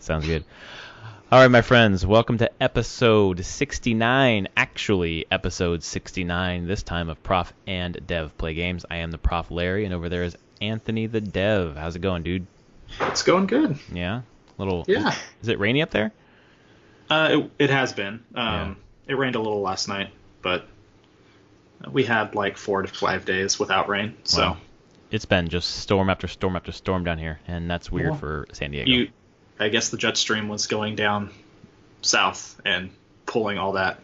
Sounds good. All right, my friends, welcome to episode 69, actually episode 69, this time of Prof and Dev Play Games. I am the Prof Larry, and over there is Anthony the Dev. How's it going, dude? It's going good. Yeah? Yeah. Is it rainy up there? It has been. Yeah. It rained a little last night, but we had like 4 to 5 days without rain, so... Wow. It's been just storm after storm after storm down here, and that's weird for San Diego. I guess the jet stream was going down south and pulling all that.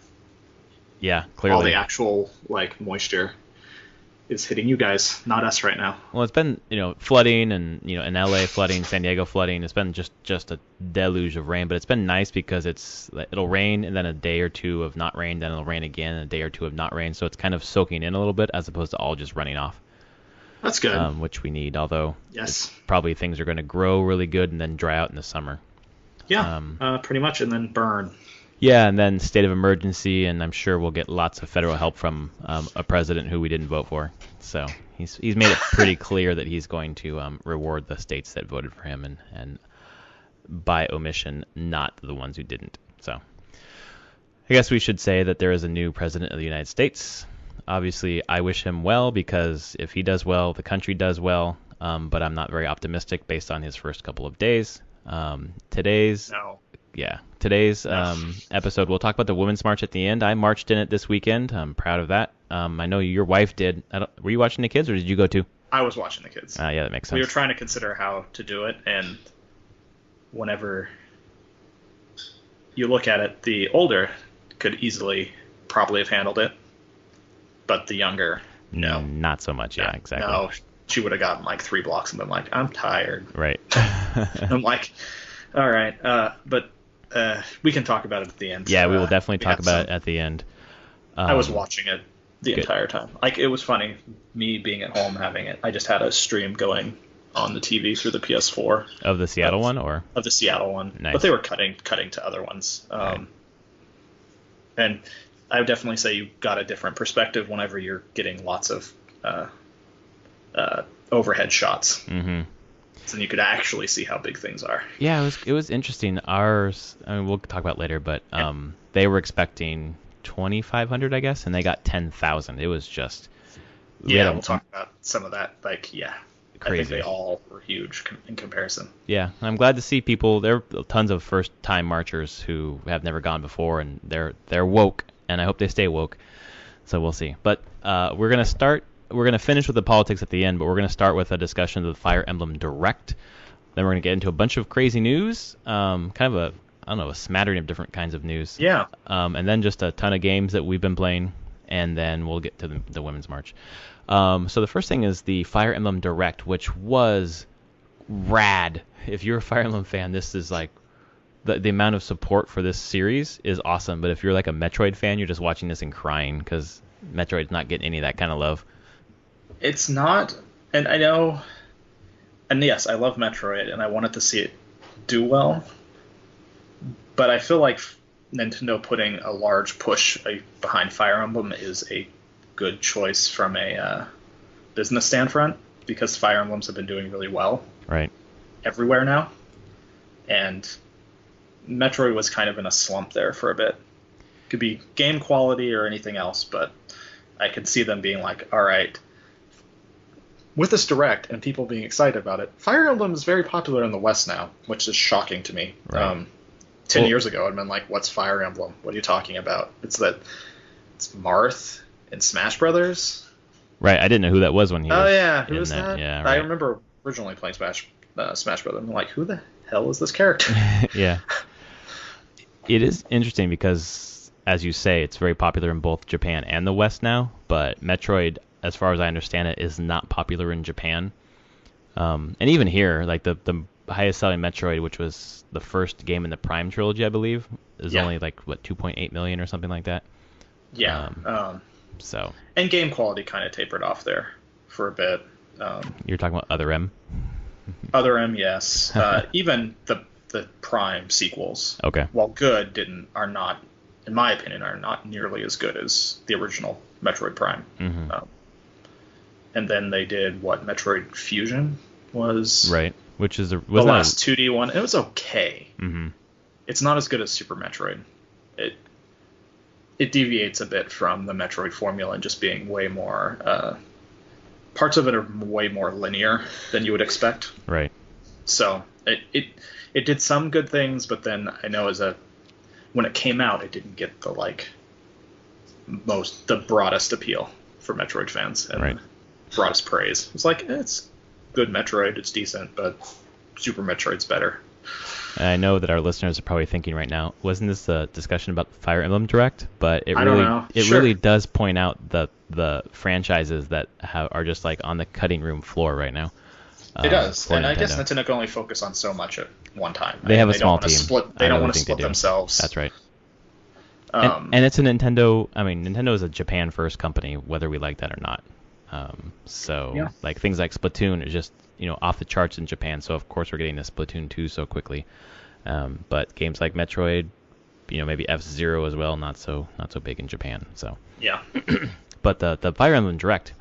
Yeah, clearly. All the actual moisture is hitting you guys, not us right now. Well, it's been flooding and in LA flooding, San Diego flooding. It's been just a deluge of rain, but it's been nice because it'll rain and then a day or two of not rain, then it'll rain again and a day or two of not rain. So it's kind of soaking in a little bit as opposed to all just running off. That's good. Which we need, although yes, probably things are going to grow really good and then dry out in the summer. Yeah, pretty much, and then burn. Yeah, and then state of emergency, and I'm sure we'll get lots of federal help from a president who we didn't vote for. So he's made it pretty clear that he's going to reward the states that voted for him and by omission, not the ones who didn't. So I guess we should say that there is a new president of the United States. Obviously, I wish him well because if he does well, the country does well. But I'm not very optimistic based on his first couple of days. Today's episode, we'll talk about the Women's March at the end. I marched in it this weekend. I'm proud of that. I know your wife did. Were you watching the kids, or did you go too? I was watching the kids. Yeah, that makes sense. We were trying to consider how to do it, and whenever you look at it, the older could easily probably have handled it. But the younger, no. Not so much, yeah, exactly. No, she would have gotten like 3 blocks and been like, I'm tired. Right. I'm like, all right, but we can talk about it at the end. Yeah, we will definitely talk about it at the end. I was watching it the good. Entire time. It was funny, me being at home having it. I just had a stream going on the TV through the PS4. Of the Seattle one, or? Of the Seattle one. Nice. But they were cutting to other ones. Right. And I would definitely say you got a different perspective whenever you're getting lots of overhead shots. Mm-hmm. So you could actually see how big things are. Yeah, it was interesting. Ours, we'll talk about it later, but they were expecting 2,500, I guess, and they got 10,000. It was just... Yeah, we'll talk about some of that. Crazy. I think they all were huge in comparison. Yeah, I'm glad to see people. There are tons of first-time marchers who have never gone before, and they're woke, and I hope they stay woke. So we'll see. But we're gonna finish with the politics at the end, but we're gonna start with a discussion of the Fire Emblem Direct. Then we're gonna get into a bunch of crazy news, kind of a smattering of different kinds of news. Yeah. And then just a ton of games that we've been playing, and then we'll get to the Women's March. So the first thing is the Fire Emblem Direct, which was rad. If you're a Fire Emblem fan, this is like the amount of support for this series is awesome. But if you're like a Metroid fan, you're just watching this and crying because Metroid's not getting any of that kind of love. It's not, and I know, and yes, I love Metroid, and I wanted to see it do well. But I feel like Nintendo putting a large push behind Fire Emblem is a good choice from a business standpoint, because Fire Emblems have been doing really well everywhere now, and Metroid was kind of in a slump there for a bit. Could be game quality or anything else, but I could see them being like, all right, with this Direct and people being excited about it, Fire Emblem is very popular in the West now, which is shocking to me. Right. 10 years ago, I'd been like, what's Fire Emblem? What are you talking about? It's Marth in Smash Brothers. Right, I didn't know who that was when he was. Oh, yeah, who was that? Yeah, right. I remember originally playing Smash Brothers. I'm like, who the hell is this character? Yeah. It is interesting because, as you say, it's very popular in both Japan and the West now, but Metroid, as far as I understand it, is not popular in Japan. And even here, like the highest selling Metroid, which was the first game in the Prime trilogy, I believe, is only 2.8 million or something like that. Yeah. So. And game quality kind of tapered off there for a bit. You're talking about Other M? Other M, yes. Even the Prime sequels, while good, are not, in my opinion, are not nearly as good as the original Metroid Prime. Mm-hmm. And then they did Metroid Fusion was. Right. Which is the last 2D one. It was okay. Mm-hmm. It's not as good as Super Metroid. It deviates a bit from the Metroid formula and just being way more. Parts of it are way more linear than you would expect. Right. So it did some good things, but then I know when it came out, it didn't get the broadest appeal for Metroid fans and right. broadest praise. It's like it's good Metroid, it's decent, but Super Metroid's better. And I know that our listeners are probably thinking right now, wasn't this a discussion about the Fire Emblem Direct? But it really does point out the franchises that are just like on the cutting room floor right now. It does, and Nintendo. I guess Nintendo can only focus on so much at one time. They have a small team. They don't want to split themselves. That's right. And it's a Nintendo. I mean, Nintendo is a Japan first company, whether we like that or not. Like things like Splatoon are just off the charts in Japan. So of course we're getting this Splatoon 2 so quickly. But games like Metroid, maybe F-Zero as well, not so big in Japan. So yeah. But the Fire Emblem Direct,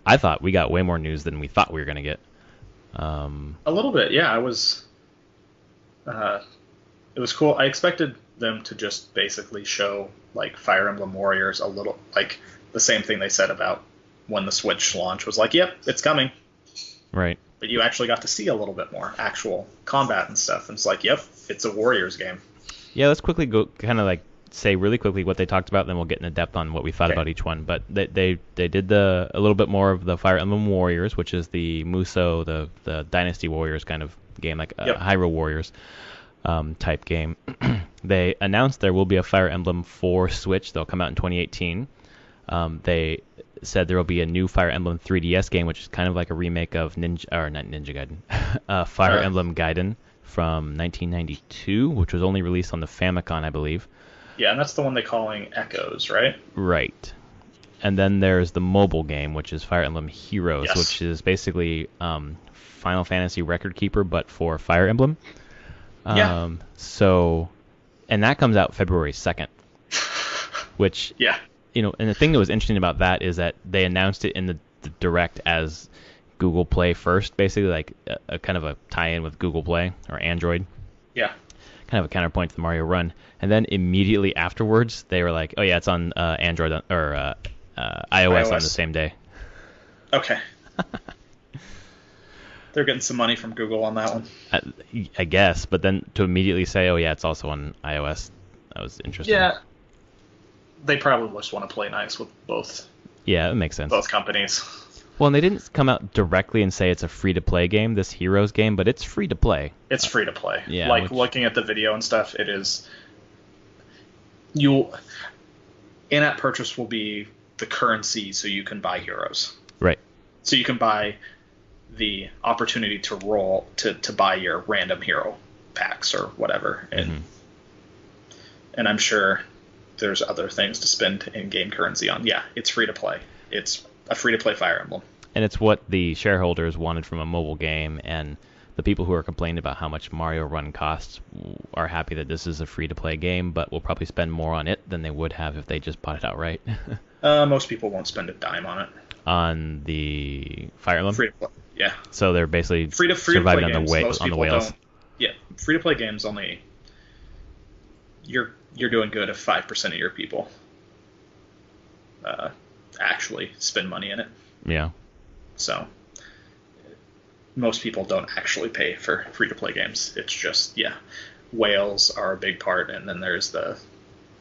I thought we got way more news than we thought we were gonna get. A little bit, yeah. It was cool. I expected them to just basically show like Fire Emblem Warriors a little, like the same thing they said about when the Switch launch was like, yep, it's coming. Right. But you actually got to see a little bit more actual combat and stuff. And it's like, yep, it's a Warriors game. Yeah, let's quickly go kind of like say really quickly what they talked about, then we'll get into depth on what we thought about each one. But they did a little bit more of the Fire Emblem Warriors, which is the Musou, the Dynasty Warriors kind of game, like Hyrule Warriors type game. They announced there will be a Fire Emblem for Switch. They'll come out in 2018. They said there will be a new Fire Emblem 3DS game, which is kind of like a remake of Fire Emblem Gaiden from 1992, which was only released on the Famicom, I believe. Yeah, and that's the one they're calling Echoes, right? Right. And then there's the mobile game, which is Fire Emblem Heroes, which is basically Final Fantasy Record Keeper, but for Fire Emblem. So, and that comes out February 2nd, which... Yeah. And the thing that was interesting about that is that they announced it in the Direct as Google Play first, basically like a kind of a tie-in with Google Play or Android. Yeah. Kind of a counterpoint to the Mario Run. And then immediately afterwards, they were like, oh yeah, it's on Android or iOS on the same day. Okay. They're getting some money from Google on that one. I guess, but then to immediately say, oh yeah, it's also on iOS, that was interesting. Yeah. They probably just want to play nice with both. Yeah, it makes sense. Both companies. Well, and they didn't come out directly and say it's a free-to-play game, this Heroes game, but it's free-to-play. It's free-to-play. Yeah. Like, looking at the video and stuff, it is... In-app purchase will be the currency so you can buy heroes. Right. So you can buy the opportunity to roll, to buy your random hero packs or whatever. And I'm sure... there's other things to spend in-game currency on. Yeah, it's free-to-play. It's a free-to-play Fire Emblem. And it's what the shareholders wanted from a mobile game, and the people who are complaining about how much Mario Run costs are happy that this is a free-to-play game, but will probably spend more on it than they would have if they just bought it outright. Most people won't spend a dime on it. On the Fire Emblem? Free-to-play, yeah. So they're basically surviving on the whales. Yeah, free-to-play games only... You're doing good if 5% of your people actually spend money in it. Yeah. So most people don't actually pay for free-to-play games. It's just, whales are a big part, and then there's the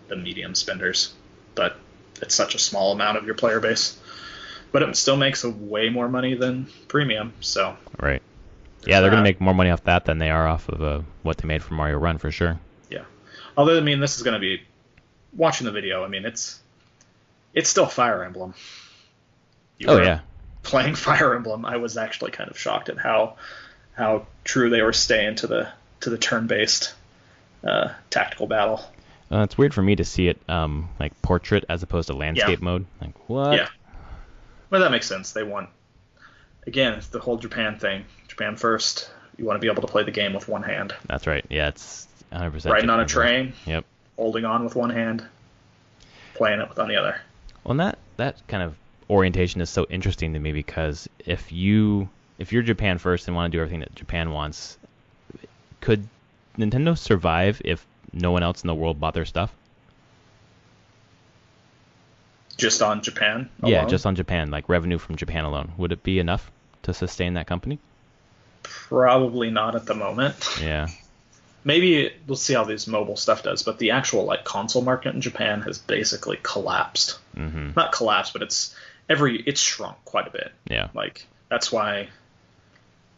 medium spenders. But it's such a small amount of your player base. But it still makes way more money than premium, so... Right. Yeah, they're going to make more money off that than they are off of what they made for Mario Run, for sure. Yeah. Although, this is going to be... Watching the video, it's still Fire Emblem. Playing Fire Emblem, I was actually kind of shocked at how true they were staying to the turn-based tactical battle. It's weird for me to see it like portrait as opposed to landscape mode. Like, what? Yeah. Well, that makes sense. They want... Again, it's the whole Japan thing. Japan first. You want to be able to play the game with one hand. That's right. Yeah, it's 100%. Riding on a train. Yep. Holding on with one hand. Playing it on the other. Well, and that kind of orientation is so interesting to me because if you if you're Japan first and want to do everything that Japan wants, could Nintendo survive if no one else in the world bought their stuff? Just on Japan alone? Yeah, just on Japan, like revenue from Japan alone. Would it be enough to sustain that company? Probably not at the moment. Yeah. Maybe we'll see how this mobile stuff does, but the actual like console market in Japan has basically collapsed. Mm-hmm. Not collapsed, but it's shrunk quite a bit. Yeah. Like that's why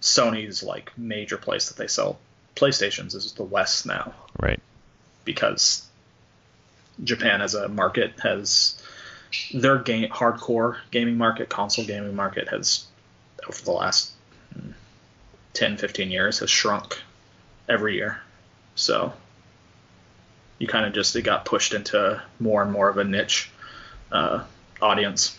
Sony's like major place that they sell PlayStations is the West now. Right. Because Japan as a market has their hardcore gaming market, console gaming market has over the last 10, 15 years has shrunk every year. So you kind of just, it got pushed into more and more of a niche audience.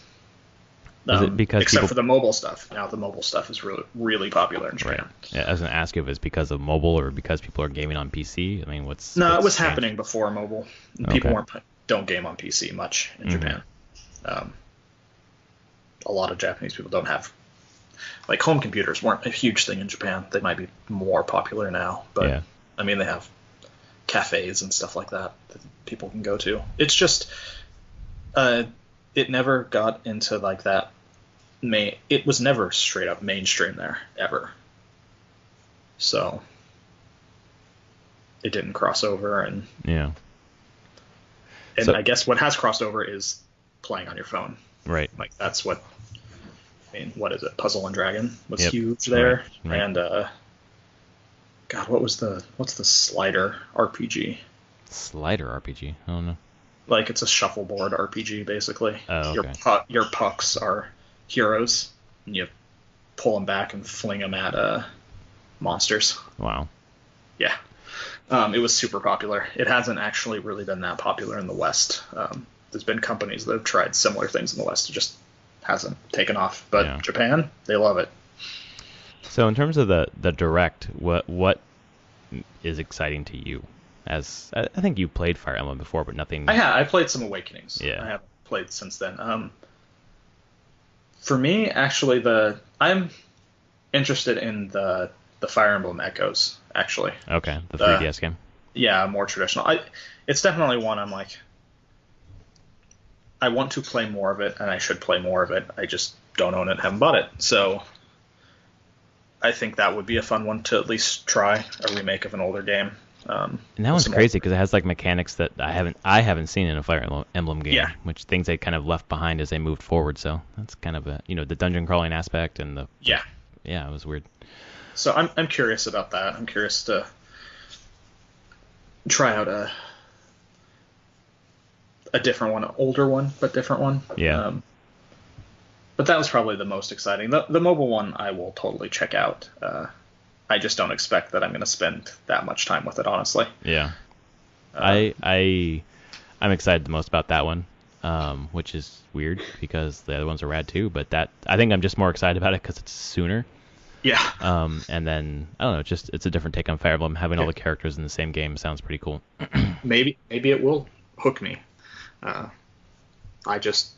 Is it because except for the mobile stuff. Now the mobile stuff is really, really popular in Japan. Right. Yeah, I was going to ask if it's because of mobile or because people are gaming on PC. I mean, it was happening before mobile. People don't game on PC much in Japan. A lot of Japanese people don't have, like, home computers weren't a huge thing in Japan. They might be more popular now, but yeah. I mean, they have cafes and stuff like that people can go to. It's just, it never got into like that. It was never straight up mainstream there ever. So it didn't cross over, and yeah. And so, I guess what has crossed over is playing on your phone. Right. Like that's what. I mean, what is it? Puzzle and Dragon was huge there, right. And God, what's the Slider RPG? Slider RPG? I don't know. Like it's a shuffleboard RPG basically. Oh, okay. Your pucks are heroes, and you pull them back and fling them at monsters. Wow. Yeah. It was super popular. It hasn't actually really been that popular in the West. There's been companies that have tried similar things in the West. It just hasn't taken off. But Japan, they love it. So in terms of the Direct, what is exciting to you? As I think you played Fire Emblem before, but nothing. I played some Awakenings. Yeah. I haven't played since then. For me, actually, I'm interested in the Fire Emblem Echoes. Actually. Okay, the 3DS game. Yeah, more traditional. It's definitely one I'm like, I want to play more of it, and I should play more of it. I just don't own it, haven't bought it. So I think that would be a fun one to at least try, a remake of an older game. And that one's crazy because it has like mechanics that I haven't seen in a Fire Emblem game, which things they kind of left behind as they moved forward. So that's kind of the dungeon crawling aspect and the it was weird. So I'm curious about that. I'm curious to try out a different one, an older one, but different one. Yeah. But that was probably the most exciting. The mobile one I will totally check out. I just don't expect that I'm going to spend that much time with it, honestly. Yeah. I'm excited the most about that one, which is weird because the other ones are rad too. But I think I'm just more excited about it because it's sooner. Yeah. And then I don't know, it's a different take on Fire Emblem. Having all the characters in the same game sounds pretty cool. Maybe it will hook me.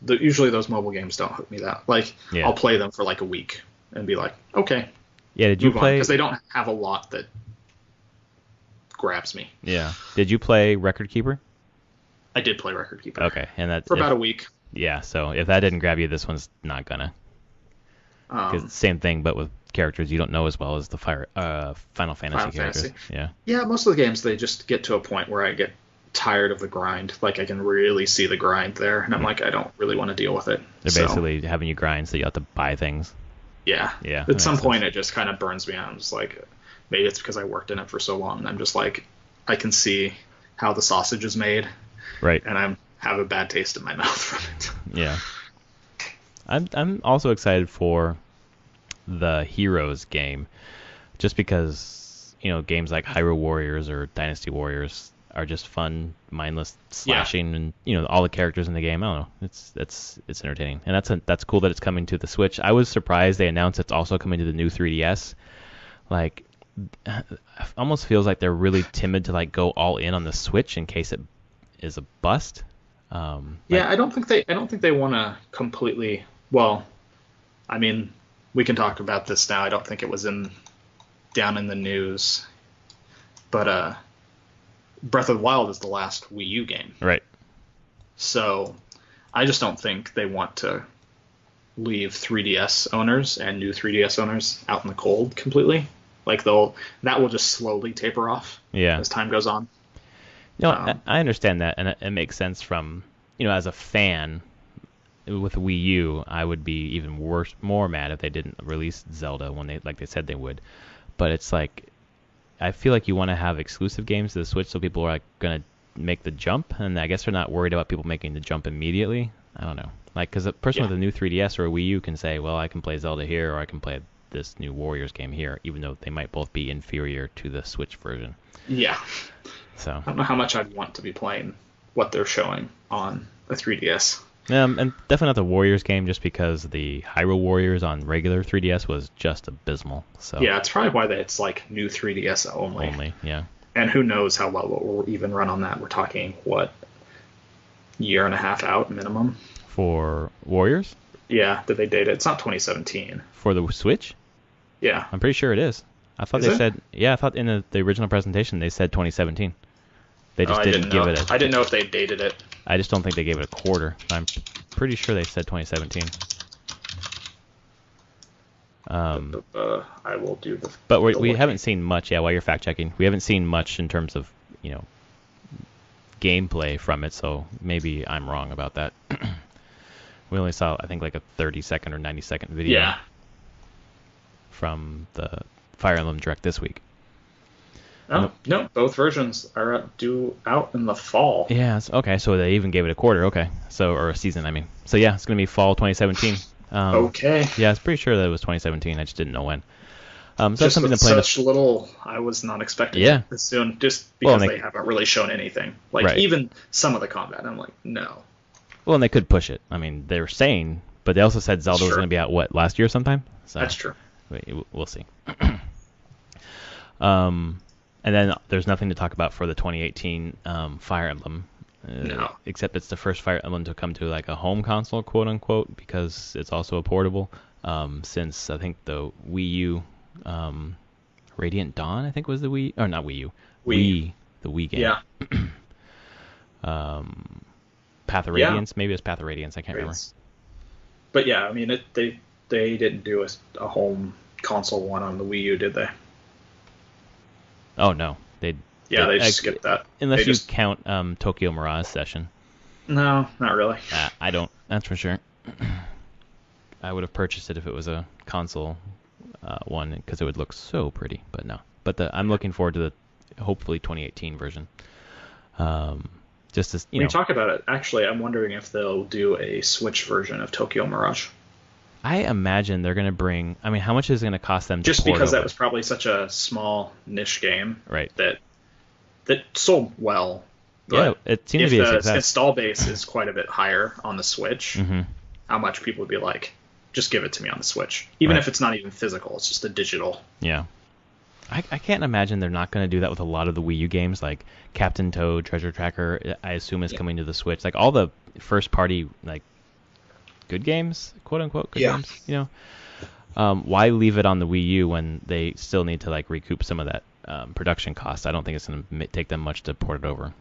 Usually those mobile games don't hook me that. Like I'll play them for like a week and be like, okay. Yeah, did you play? Because they don't have a lot that grabs me. Yeah. Did you play Record Keeper? I did play Record Keeper. Okay, and that's for about a week. Yeah, so if that didn't grab you, this one's not gonna. Because it's the same thing, but with characters you don't know as well as the Final Fantasy characters. Yeah. Yeah, most of the games they just get to a point where I get tired of the grind. Like I can really see the grind there, and I'm like, I don't really want to deal with it. They're basically having you grind, so you have to buy things. Yeah. At some point, it just kind of burns me out. I'm just like, maybe it's because I worked in it for so long. And I'm just like, I can see how the sausage is made. Right. And I have a bad taste in my mouth from it. Yeah. I'm also excited for the Heroes game, just because games like Hyrule Warriors or Dynasty Warriors are just fun, mindless slashing, and all the characters in the game. I don't know, it's entertaining, and that's cool that it's coming to the Switch. I was surprised they announced it's also coming to the new 3DS. Like, it almost feels like they're really timid to like go all in on the Switch in case it is a bust. I don't think they want to completely. Well, I mean, we can talk about this now. I don't think it was down in the news, but Breath of the Wild is the last Wii U game. Right. So I just don't think they want to leave 3DS owners and new 3DS owners out in the cold completely. Like that will just slowly taper off as time goes on. I understand that, and it makes sense from, as a fan with Wii U, I would be even more mad if they didn't release Zelda when they said they would. But it's like, I feel like you want to have exclusive games to the Switch so people are like going to make the jump, and I guess they're not worried about people making the jump immediately. I don't know. Like, because a person with a new 3DS or a Wii U can say, well, I can play Zelda here, or I can play this new Warriors game here, even though they might both be inferior to the Switch version. Yeah. So I don't know how much I'd want to be playing what they're showing on a 3DS. And definitely not the Warriors game, just because the Hyrule Warriors on regular 3DS was just abysmal. So yeah, it's probably why it's like new 3DS only. Only, yeah. And who knows how well it will even run on that. We're talking, year and a half out minimum? For Warriors? Yeah, did they date it? It's not 2017. For the Switch? Yeah. I'm pretty sure it is. I thought they said, I thought in the original presentation they said 2017. They just didn't give it I didn't know if they dated it. I just don't think they gave it a quarter. I'm pretty sure they said 2017. I will do the. But we haven't seen much. Yeah, while you're fact checking, we haven't seen much in terms of gameplay from it. So maybe I'm wrong about that. We only saw, I think, like a 30-second or 90-second video from the Fire Emblem Direct this week. Oh, no, both versions are due out in the fall. Yeah, okay, so they even gave it a quarter, okay. Or a season, I mean. So yeah, it's going to be fall 2017. Okay. Yeah, I was pretty sure that it was 2017, I just didn't know when. So just that's something with to play. Such little, I was not expecting it this soon, just because they haven't really shown anything. Like, even some of the combat, I'm like, no. Well, and they could push it. I mean, they were saying, but they also said Zelda was going to be out, last year sometime? So that's true. We'll see. And then there's nothing to talk about for the 2018 Fire Emblem. No. Except it's the first Fire Emblem to come to like a home console, quote unquote, because it's also a portable. Since I think the Wii U, Radiant Dawn, I think was the Wii, or not Wii U, Wii, the Wii game. Yeah. Path of Radiance, maybe it was Path of Radiance, I can't remember. But yeah, I mean, they didn't do a home console one on the Wii U, did they? Oh no, they skipped that. Unless you count Tokyo Mirage Session. No, not really. I don't. That's for sure. I would have purchased it if it was a console one, because it would look so pretty. But no. But I'm looking forward to the hopefully 2018 version. Just as when you talk about it, actually, I'm wondering if they'll do a Switch version of Tokyo Mirage. I imagine they're going to bring. I mean, how much is it going to cost them? Just because that was probably such a small niche game, right? That sold well. But yeah, it seemed to be a success. If the install base is quite a bit higher on the Switch, how much people would be like, just give it to me on the Switch, even if it's not even physical; it's just a digital. Yeah. I can't imagine they're not going to do that with a lot of the Wii U games, like Captain Toad, Treasure Tracker. I assume is coming to the Switch. Like all the first party good games, quote unquote good games. Why leave it on the Wii U when they still need to recoup some of that production cost? I don't think it's going to take them much to port it over.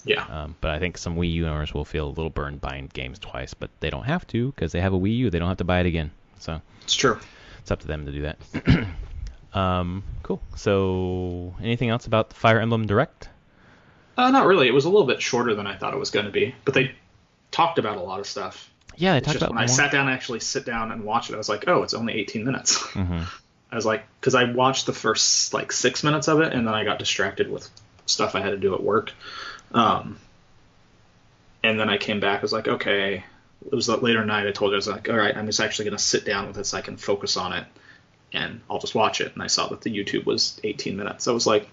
Yeah. But I think some Wii U owners will feel a little burned buying games twice, but they don't have to because they have a Wii U. They don't have to buy it again. So it's true. It's up to them to do that. Cool. So, anything else about the Fire Emblem Direct? Not really. It was a little bit shorter than I thought it was going to be, but they talked about a lot of stuff. Yeah, they talked about when I sat down and actually sit down and watch it, I was like, oh, it's only 18 minutes. I was like, because I watched the first 6 minutes of it, and then I got distracted with stuff I had to do at work. And then I came back. I was like, okay. It was that later night. I told her, I was like, all right, I'm just actually going to sit down with this so I can focus on it. And I'll just watch it. And I saw that the YouTube was 18 minutes. I was like,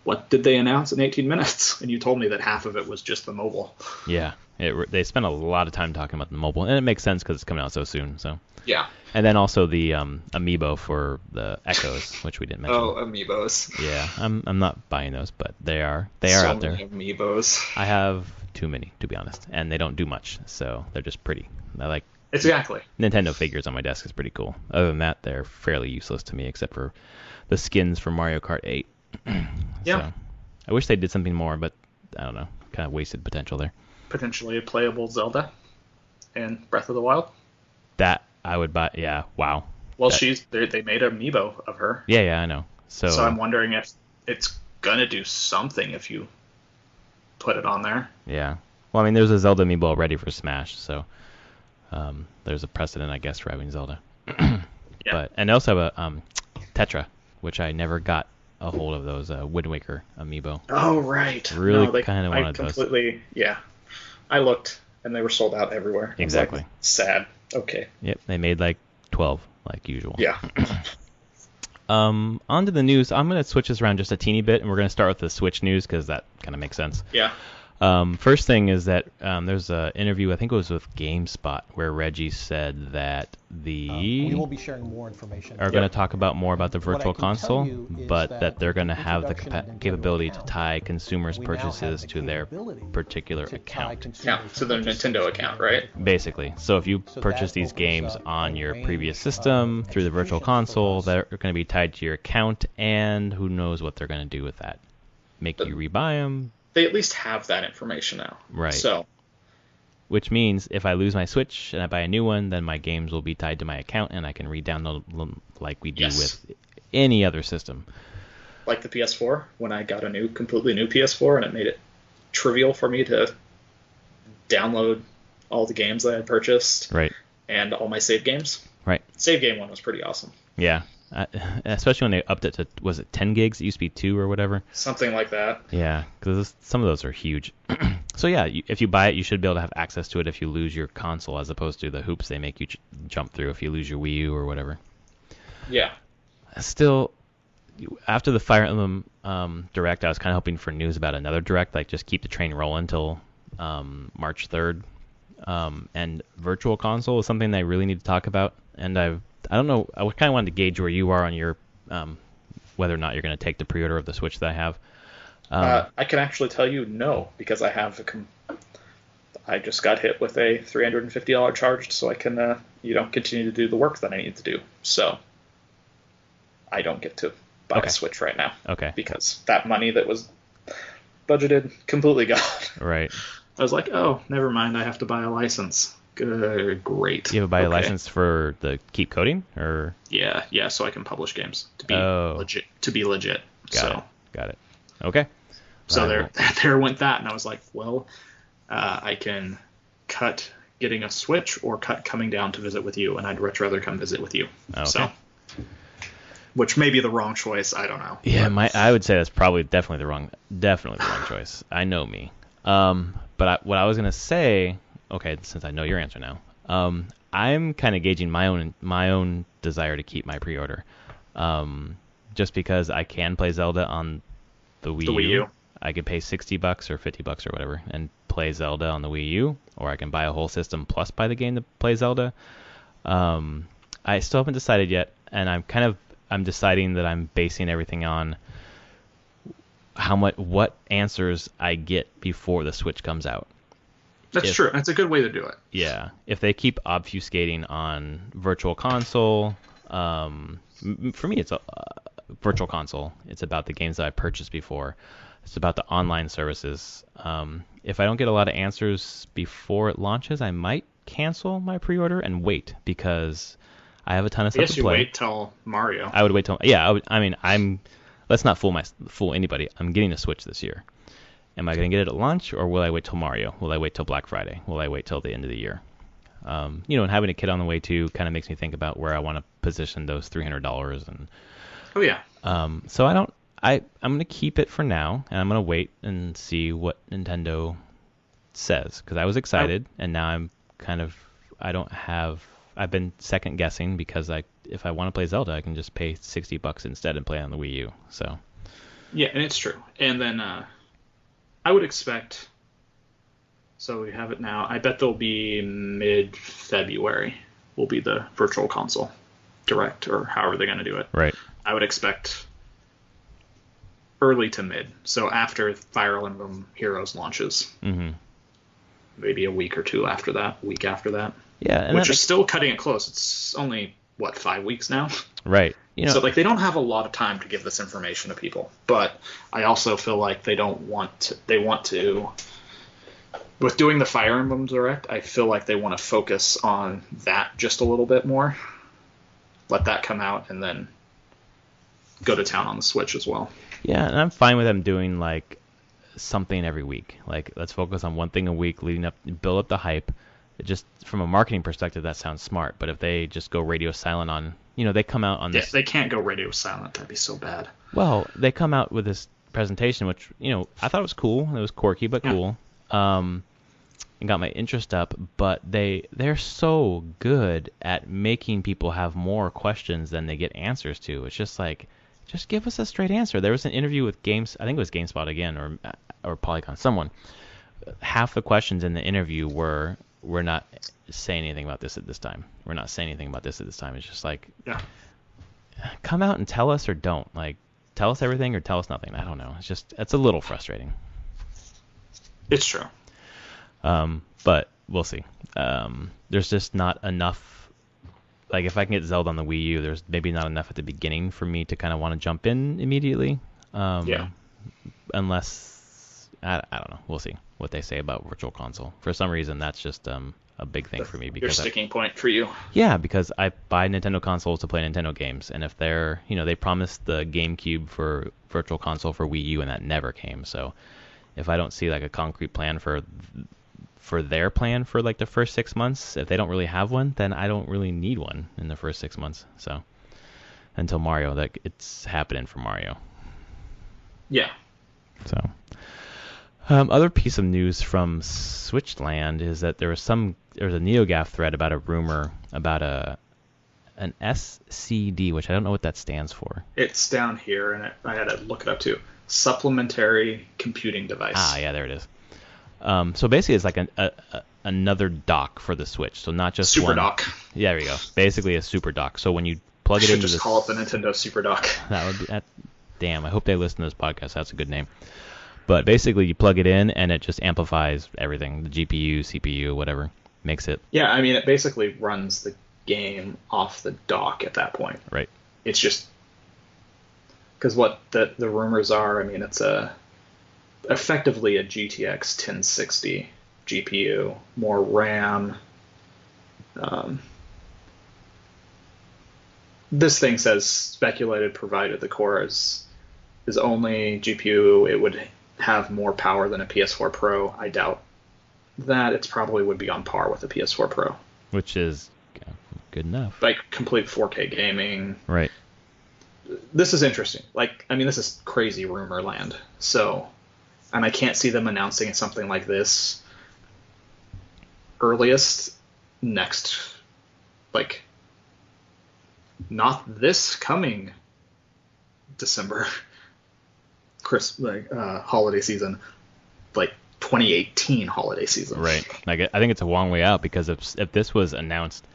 what did they announce in 18 minutes? And you told me that half of it was just the mobile. Yeah. They spent a lot of time talking about the mobile. And it makes sense because it's coming out so soon. So yeah. And then also the amiibo for the Echoes, which we didn't mention. Oh, amiibos. Yeah. I'm not buying those, but they are out there. Amiibos. I have too many, to be honest. And they don't do much. So they're just pretty. Exactly. Nintendo figures on my desk is pretty cool. Other than that, they're fairly useless to me, except for the skins for Mario Kart 8. Yeah. So, I wish they did something more, but I don't know. Kind of wasted potential there. Potentially a playable Zelda and Breath of the Wild. That I would buy. Yeah, wow. Well, That, they made an amiibo of her. yeah, I know. So I'm wondering if it's gonna do something if you put it on there. yeah. Well, I mean, there's a Zelda amiibo already for Smash, so there's a precedent, I guess, for having Zelda. Yeah. But and I also have a Tetra, which I never got a hold of those Wind Waker amiibo. Oh right. Really kind of wanted those. Yeah. I looked and they were sold out everywhere. Exactly. Like, sad. Okay. Yep, they made like 12, like usual. Yeah. On to the news. I'm going to switch this around just a teeny bit, and we're going to start with the Switch news because that kind of makes sense. Yeah. First thing is that there's an interview, I think it was with GameSpot, where Reggie said that we will be sharing more information. are going to talk about more about the What I Virtual can Console, tell you is but that that they're going to have the introduction of Nintendo capability to account, tie consumers' we now have purchases the to their capability particular to tie account. consumers' to their purchases Nintendo to account, their right? Basically. So if you So purchase that these opens games up on a your range previous of system through the Virtual expectations for Console, us. they're going to be tied to your account, and who knows what they're going to do with that. Make you rebuy them, They at least have that information now. Right. So which means if I lose my Switch and I buy a new one, then my games will be tied to my account, and I can re-download them like we do Yes. with any other system. like the PS4, when I got a completely new PS4, and it made it trivial for me to download all the games that I had purchased Right. and all my save games. Right. Save game one was pretty awesome. Yeah. Especially when they upped it to, was it 10 gigs? It used to be 2 or whatever. Something like that. Yeah, because some of those are huge. So yeah, if you buy it, you should be able to have access to it if you lose your console, as opposed to the hoops they make you jump through if you lose your Wii U or whatever. Yeah. Still, after the Fire Emblem Direct, I was kind of hoping for news about another Direct, like just keep the train rolling until March 3rd. And Virtual Console is something that I really need to talk about, and I don't know, I kind of wanted to gauge where you are on your whether or not you're going to take the pre-order of the Switch that I have. I can actually tell you no, because I have I just got hit with a $350 charge, so I can continue to do the work that I need to do. So I don't get to buy a Switch right now. Okay. Because that money that was budgeted completely gone. Right. I was like, oh, never mind, I have to buy a license. Good, great. You have to buy a license for the Keep Coding, or? Yeah, so I can publish games to be legit. Got it. Okay. So there went that, and I was like, well, I can cut getting a Switch or cut coming down to visit with you, and I'd much rather come visit with you. Okay. So, which may be the wrong choice, I don't know. Yeah, I would say that's definitely the wrong choice. I know me. But what I was gonna say, okay, since I know your answer now, I'm kind of gauging my own desire to keep my pre-order, just because I can play Zelda on the Wii U. I could pay $60 or $50 or whatever and play Zelda on the Wii U, or I can buy a whole system plus buy the game to play Zelda. I still haven't decided yet, and I'm deciding that I'm basing everything on what answers I get before the Switch comes out. That's true. That's a good way to do it. Yeah. If they keep obfuscating on Virtual Console, for me it's a Virtual Console. It's about the games that I purchased before. It's about the online services. If I don't get a lot of answers before it launches, I might cancel my pre-order and wait, because I have a ton of stuff to play. Wait till Mario. I would wait till let's not fool anybody. I'm getting a Switch this year. Am I going to get it at launch, or will I wait till Mario? Will I wait till Black Friday? Will I wait till the end of the year? And having a kid on the way too kind of makes me think about where I want to position those $300. And oh yeah. So I'm going to keep it for now, and I'm going to wait and see what Nintendo says, because I was excited, and now I've been second guessing, because if I want to play Zelda, I can just pay $60 instead and play on the Wii U. So yeah, and it's true. And then I would expect. So we have it now. I bet there'll be mid-February will be the Virtual Console Direct, or however they're going to do it. Right. I would expect early to mid. So after Fire Emblem Heroes launches. Mm-hmm. maybe a week or two after that, a week after that. Yeah, and which is still cutting it close. It's only, 5 weeks now? Right. So they don't have a lot of time to give this information to people. But I also feel like they want to, with doing the Fire Emblem Direct, I feel like they want to focus on that just a little bit more. Let that come out and then go to town on the Switch as well. Yeah, and I'm fine with them doing like something every week. Like, let's focus on one thing a week, leading up, build up the hype. It just from a marketing perspective, that sounds smart. But if they just go radio silent on, they come out on this. Yeah, they can't go radio silent. That'd be so bad. Well, they come out with this presentation, which I thought was cool. It was quirky but cool. And got my interest up. But they're so good at making people have more questions than they get answers to. It's just like, just give us a straight answer. There was an interview with I think it was GameSpot again, or Polygon, someone. Half the questions in the interview were, we're not saying anything about this at this time. We're not saying anything about this at this time. It's just like, come out and tell us or don't. Like, tell us everything or tell us nothing. I don't know. It's a little frustrating. It's true. But we'll see. There's just not enough. Like, if I can get Zelda on the Wii U, there's maybe not enough at the beginning for me to kind of want to jump in immediately. Unless, I don't know. We'll see what they say about Virtual Console. For some reason, that's just a big thing for me. Because your sticking point for you. Yeah, because I buy Nintendo consoles to play Nintendo games. And if they're, they promised the GameCube for Virtual Console for Wii U, and that never came. So if I don't see like a concrete plan for their plan for like the first 6 months, if they don't really have one, then I don't really need one in the first 6 months. So until Mario, that it's happening for Mario. Yeah. So other piece of news from Switchland is that there was a NeoGAF thread about a rumor about an SCD, which I don't know what that stands for. It's down here, and I had to look it up too. Supplementary computing device. Ah, yeah, there it is. So basically, it's like another dock for the Switch. So not just Super one dock. Yeah, there you go. Basically, a super dock. So when you plug it into just call it the Nintendo Super Dock. That would be. Damn, I hope they listen to this podcast. That's a good name. But basically, you plug it in, and it just amplifies everything. The GPU, CPU, whatever. Makes it... Yeah, I mean, it basically runs the game off the dock at that point. Right. It's just... Because what the rumors are, I mean, it's effectively a GTX 1060 GPU, more RAM. This thing says speculated provided the core is only GPU, it would have more power than a PS4 Pro. I doubt that. It's probably would be on par with a PS4 Pro. Which is good enough. Like complete 4K gaming. Right. This is interesting. Like, I mean, this is crazy rumor land. So, and I can't see them announcing something like this earliest next, like, not this coming December, holiday season, like 2018 holiday season. Right. Like, I think it's a long way out, because if this was announced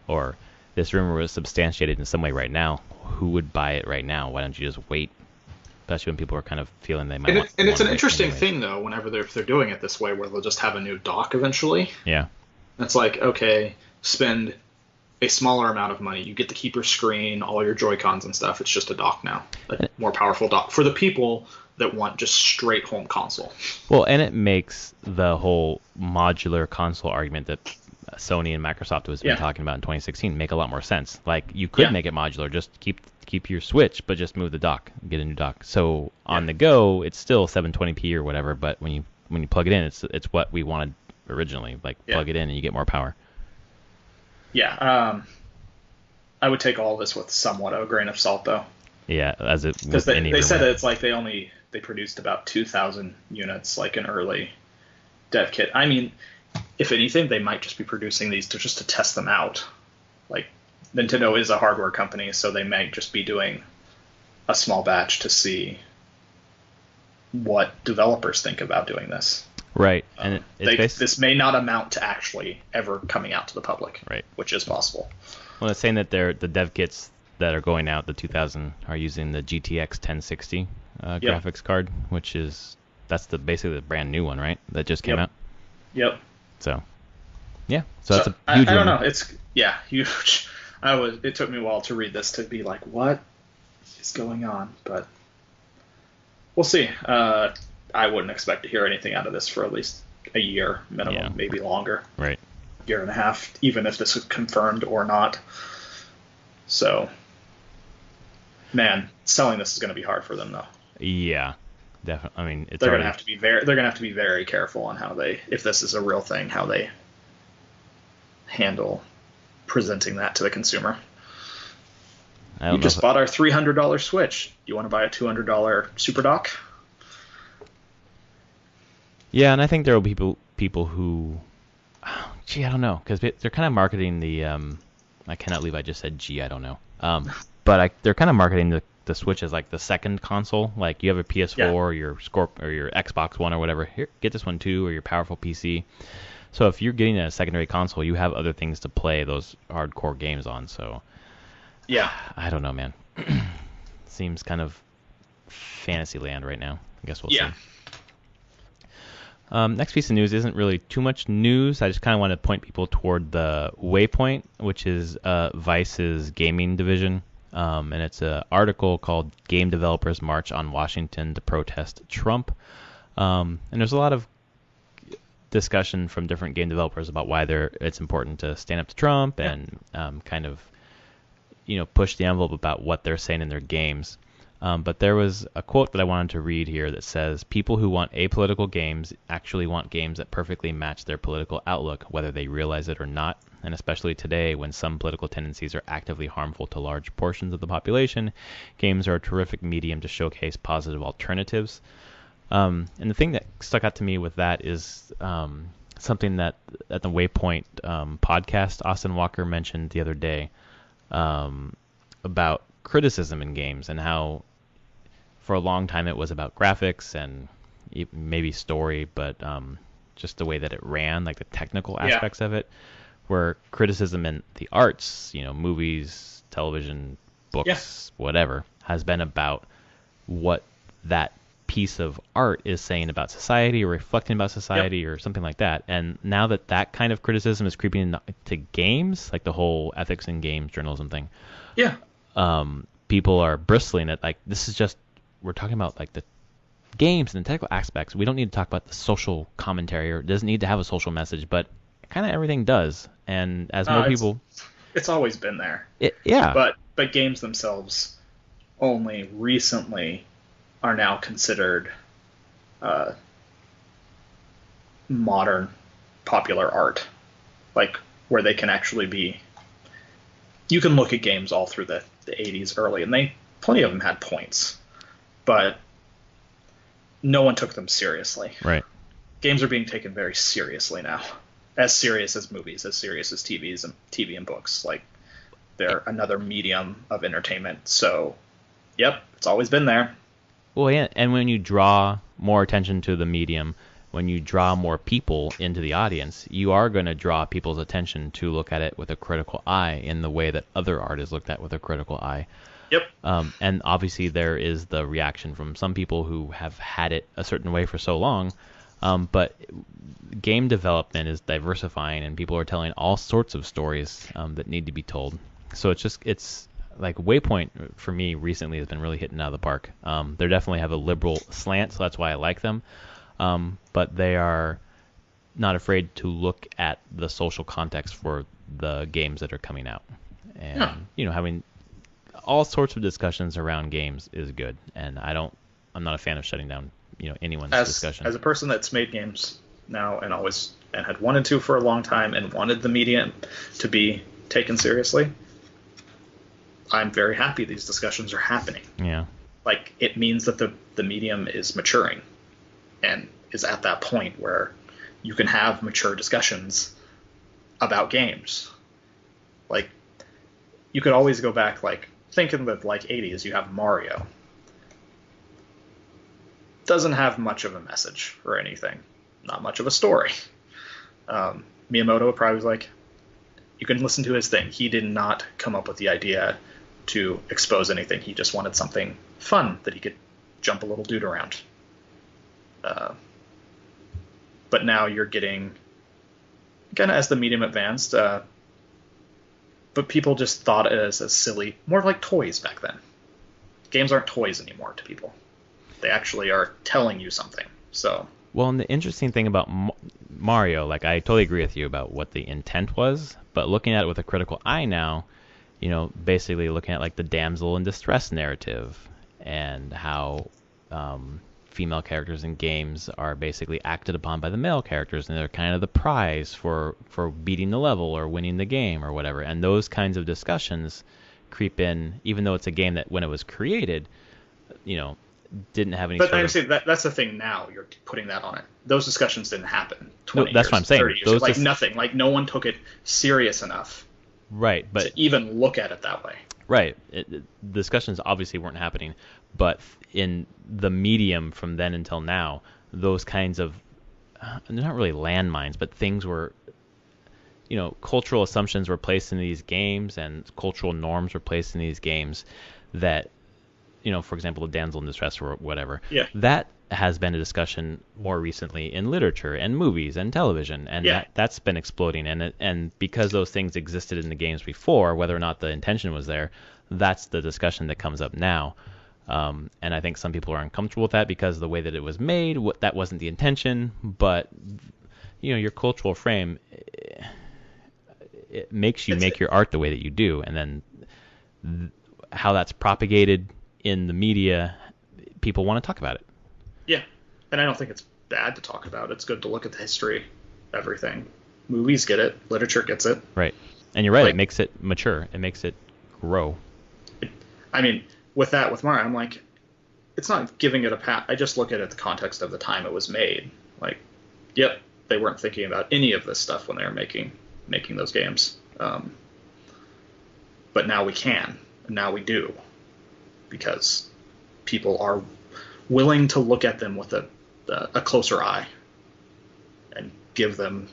or this rumor was substantiated in some way right now, who would buy it right now? Why don't you just wait? Especially when people are kind of feeling they might. And it's an interesting thing though. Whenever if they're doing it this way, where they'll just have a new dock eventually. Yeah. It's like, okay, spend a smaller amount of money. You get to keep your screen, all your Joy-Cons and stuff. It's just a dock now, a more powerful dock for the people that want just straight home console. Well, and it makes the whole modular console argument that Sony and Microsoft was been talking about in 2016 make a lot more sense. Like, you could make it modular, just keep your Switch, but just move the dock, get a new dock. So on the go, it's still 720p or whatever, but when you plug it in, it's what we wanted originally. Like, plug it in and you get more power. Yeah, I would take all this with somewhat of a grain of salt, though. Yeah, as it because they said that it's like they produced about 2,000 units, like an early dev kit. I mean, if anything, they might just be producing these just to test them out. Like, Nintendo is a hardware company, so they might just be doing a small batch to see what developers think about doing this. Right, and this may not amount to actually ever coming out to the public, right? Which is possible. Well, it's saying that the dev kits that are going out, the 2000, are using the GTX 1060 graphics card, which is basically the brand new one, right? That just came out. Yep. So, yeah. So that's a huge I don't rumor. know. It's huge. I don't rumor. know. It's huge. It took me a while to read this to be like, what is going on? But we'll see. I wouldn't expect to hear anything out of this for at least a year minimum, maybe longer. Right. Year and a half, even if this is confirmed or not. So, man, selling this is going to be hard for them, though. Yeah, definitely. I mean, they're going to have to be very careful on how if this is a real thing, how they handle presenting that to the consumer. You just bought our $300 Switch. You want to buy a $200 Super Dock? Yeah, and I think there will be people who, I don't know, because they're kind of marketing the. I cannot believe I just said I don't know. But they're kind of marketing the Switch as like the second console. Like you have a PS4 or your or your Xbox One or whatever. Here, get this one too, or your powerful PC. So if you're getting a secondary console, you have other things to play those hardcore games on. So yeah, I don't know, man. Seems kind of fantasy land right now. I guess we'll see. Next piece of news isn't really too much news. I just kind of want to point people toward the Waypoint, which is Vice's gaming division. And it's an article called Game Developers March on Washington to Protest Trump. And there's a lot of discussion from different game developers about why it's important to stand up to Trump and kind of push the envelope about what they're saying in their games. But there was a quote that I wanted to read here that says, people who want apolitical games actually want games that perfectly match their political outlook, whether they realize it or not. And especially today, when some political tendencies are actively harmful to large portions of the population, games are a terrific medium to showcase positive alternatives. And the thing that stuck out to me with that is something that at the Waypoint podcast, Austin Walker mentioned the other day about criticism in games and how for a long time it was about graphics and maybe story, but just the way that it ran, like the technical aspects of it, where criticism in the arts, movies, television, books, whatever, has been about what that piece of art is saying about society or reflecting about society or something like that. And now that kind of criticism is creeping into games, like the whole ethics in games journalism thing, people are bristling at like, this is just, we're talking about like the games and the technical aspects. We don't need to talk about the social commentary, or it doesn't need to have a social message, but kind of everything does. And as more people, it's always been there. But games themselves only recently are now considered modern popular art, like where they can actually be. You can look at games all through the 80s early, and plenty of them had points, but no one took them seriously. Right. Games are being taken very seriously now, as serious as movies, as serious as TV and books. Like, they're another medium of entertainment. So, it's always been there. Well, yeah, and when you draw more attention to the medium, when you draw more people into the audience, you are going to draw people's attention to look at it with a critical eye in the way that other art is looked at with a critical eye. And obviously there is the reaction from some people who have had it a certain way for so long. But game development is diversifying, and people are telling all sorts of stories that need to be told. So it's like Waypoint for me recently has been really hitting out of the park. They definitely have a liberal slant, so that's why I like them. But they are not afraid to look at the social context for the games that are coming out. And, having all sorts of discussions around games is good. And I'm not a fan of shutting down, anyone's discussion. As a person that's made games now and had wanted to for a long time and wanted the medium to be taken seriously, I'm very happy these discussions are happening. Yeah. Like, it means that the medium is maturing and is at that point where you can have mature discussions about games. Like, you could always go back, like, think in the 80s, you have Mario. Doesn't have much of a message or anything. Not much of a story. Miyamoto probably was like, you can listen to his thing. He did not come up with the idea to expose anything. He just wanted something fun that he could jump a little dude around. But now you're getting kind of as the medium advanced, but people just thought it as silly, more like toys back then. Games aren't toys anymore to people. They actually are telling you something. So. Well, and the interesting thing about Mario, like I totally agree with you about what the intent was, but looking at it with a critical eye now, basically looking at like the damsel in distress narrative and how female characters in games are basically acted upon by the male characters, and they're kind of the prize for beating the level or winning the game or whatever. And those kinds of discussions creep in, even though it's a game that when it was created, didn't have any. But I say that's the thing. Now you're putting that on it. Those discussions didn't happen 20 that's years, what I'm saying. 30 years. Like nothing. Like no one took it serious enough. Right, but to even look at it that way. Right. Discussions obviously weren't happening, but in the medium from then until now, those kinds of they're not really landmines, but things were, cultural assumptions were placed in these games and cultural norms were placed in these games that, for example, the damsel in distress or whatever. Yeah. That has been a discussion more recently in literature and movies and television, and that's been exploding. And because those things existed in the games before, whether or not the intention was there, that's the discussion that comes up now. And I think some people are uncomfortable with that because of the way that it was made. That wasn't the intention, but your cultural frame, it makes you make your art the way that you do, and then how that's propagated in the media, people want to talk about it. Yeah, and I don't think it's bad to talk about. It's good to look at the history, everything. Movies get it, literature gets it. Right, and you're right. It makes it mature. It makes it grow. With Mario, I'm like, it's not giving it a pat. I just look at it the context of the time it was made. Like, yep, they weren't thinking about any of this stuff when they were making those games. But now we can, and now we do, because people are willing to look at them with a closer eye and give them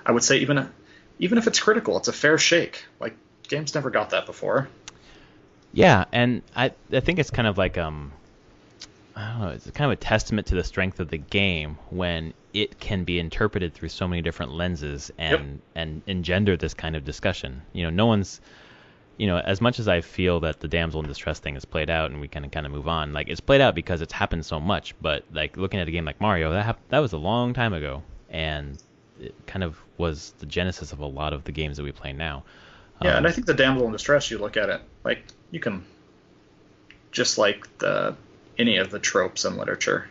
I would say even if it's critical, it's a fair shake. Like, games never got that before. Yeah, and I think it's kind of like I don't know, it's kind of a testament to the strength of the game when it can be interpreted through so many different lenses and engender this kind of discussion. No one's as much as I feel that the damsel in distress thing is played out and we can kind of move on, like it's played out because it's happened so much. But like looking at a game like Mario, that was a long time ago, and it kind of was the genesis of a lot of the games that we play now. Yeah, and I think the damsel in distress, you look at it, like you can, just like any of the tropes in literature,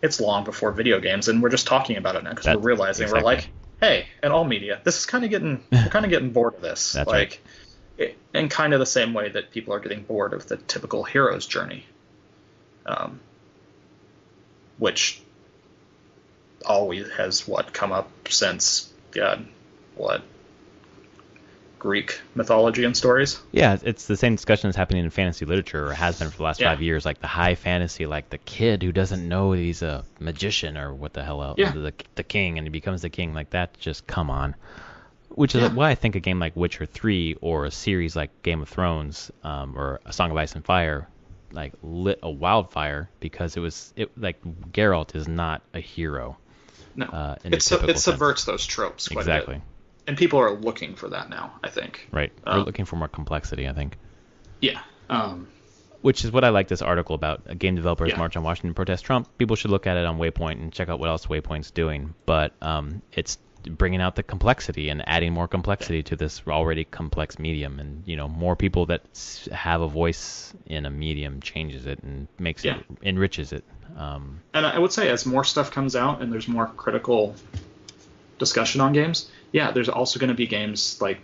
it's long before video games, and we're just talking about it now because we're realizing we're like, hey, in all media, this is kind of getting bored of this. That's like. Right. In kind of the same way that people are getting bored of the typical hero's journey, which always has come up since Greek mythology and stories. Yeah, it's the same discussion that's happening in fantasy literature, or has been for the last 5 years, like the high fantasy, like the kid who doesn't know he's a magician or what the hell else, the king, and he becomes the king. Like that, just come on. Which is why I think a game like Witcher 3 or a series like Game of Thrones or A Song of Ice and Fire like lit a wildfire, because it like Geralt is not a hero. No, it subverts those tropes quite a bit. And people are looking for that now, I think. Right, they're looking for more complexity, I think. Yeah. Which is what I like this article about. Game developers march on Washington, protest Trump. People should look at it on Waypoint and check out what else Waypoint's doing. But it's bringing out the complexity and adding more complexity to this already complex medium, and more people that have a voice in a medium changes it and makes it, enriches it. And I would say as more stuff comes out and there's more critical discussion on games, there's also going to be games like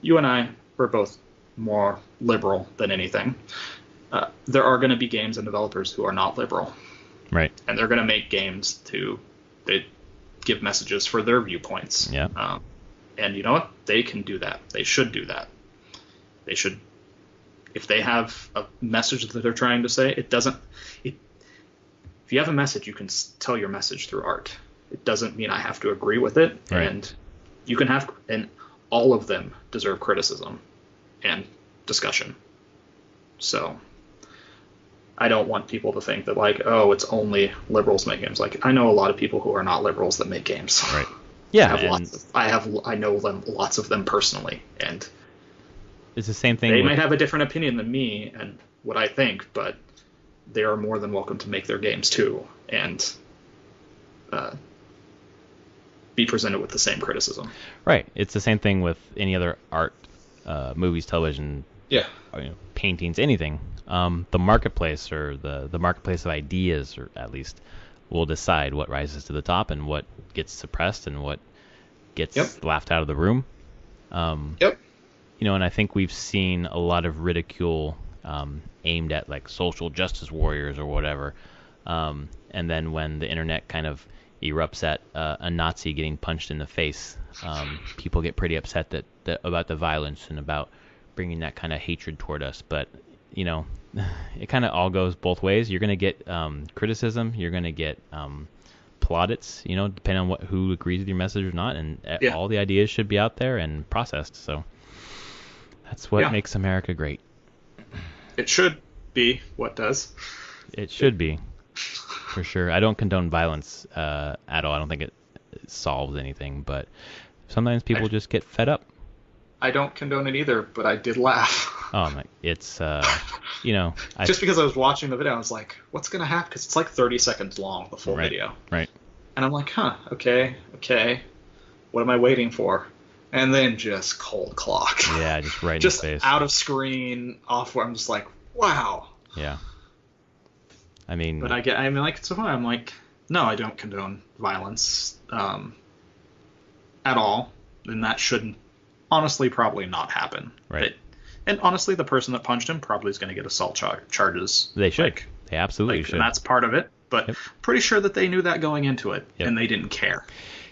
you and I were both more liberal than anything. There are going to be games and developers who are not liberal, right? And they're going to make games they give messages for their viewpoints. Yeah. And you know what? They can do that. They should do that. They should, if they have a message that they're trying to say, if you have a message, you can tell your message through art. It doesn't mean I have to agree with it. Right. And you can and all of them deserve criticism and discussion. So I don't want people to think that, like, oh, it's only liberals make games. Like, I know a lot of people who are not liberals that make games. Right. Yeah, I know them, lots of them personally, and it's the same thing. They might have a different opinion than me and what I think, but they are more than welcome to make their games too, and be presented with the same criticism. Right. It's the same thing with any other art, movies, television, Yeah. Paintings, anything. The marketplace or the marketplace of ideas, or at least, will decide what rises to the top and what gets suppressed and what gets laughed out of the room. And I think we've seen a lot of ridicule aimed at like social justice warriors or whatever. And then when the internet kind of erupts at a Nazi getting punched in the face, people get pretty upset that about the violence and about bringing that kind of hatred toward us. But it kind of all goes both ways. You're going to get criticism. You're going to get plaudits, depending on who agrees with your message or not. And all the ideas should be out there and processed. So that's what makes America great. It should be what does. It should be, for sure. I don't condone violence at all. I don't think it solves anything. But sometimes people just get fed up. I don't condone it either, but I did laugh. Oh my! It's just because I was watching the video, I was like, "What's gonna happen?" Because it's like 30 seconds long, the full video. Right. And I'm like, okay. What am I waiting for? And then just cold clock. Yeah, just right in just the face. Out of screen, off where I'm just like, wow. Yeah. I mean, but so far I'm like, no, I don't condone violence at all, and that shouldn't honestly probably not happen. Right. And honestly, the person that punched him probably is going to get assault charges. They should. They absolutely should. And that's part of it. But pretty sure that they knew that going into it, and they didn't care.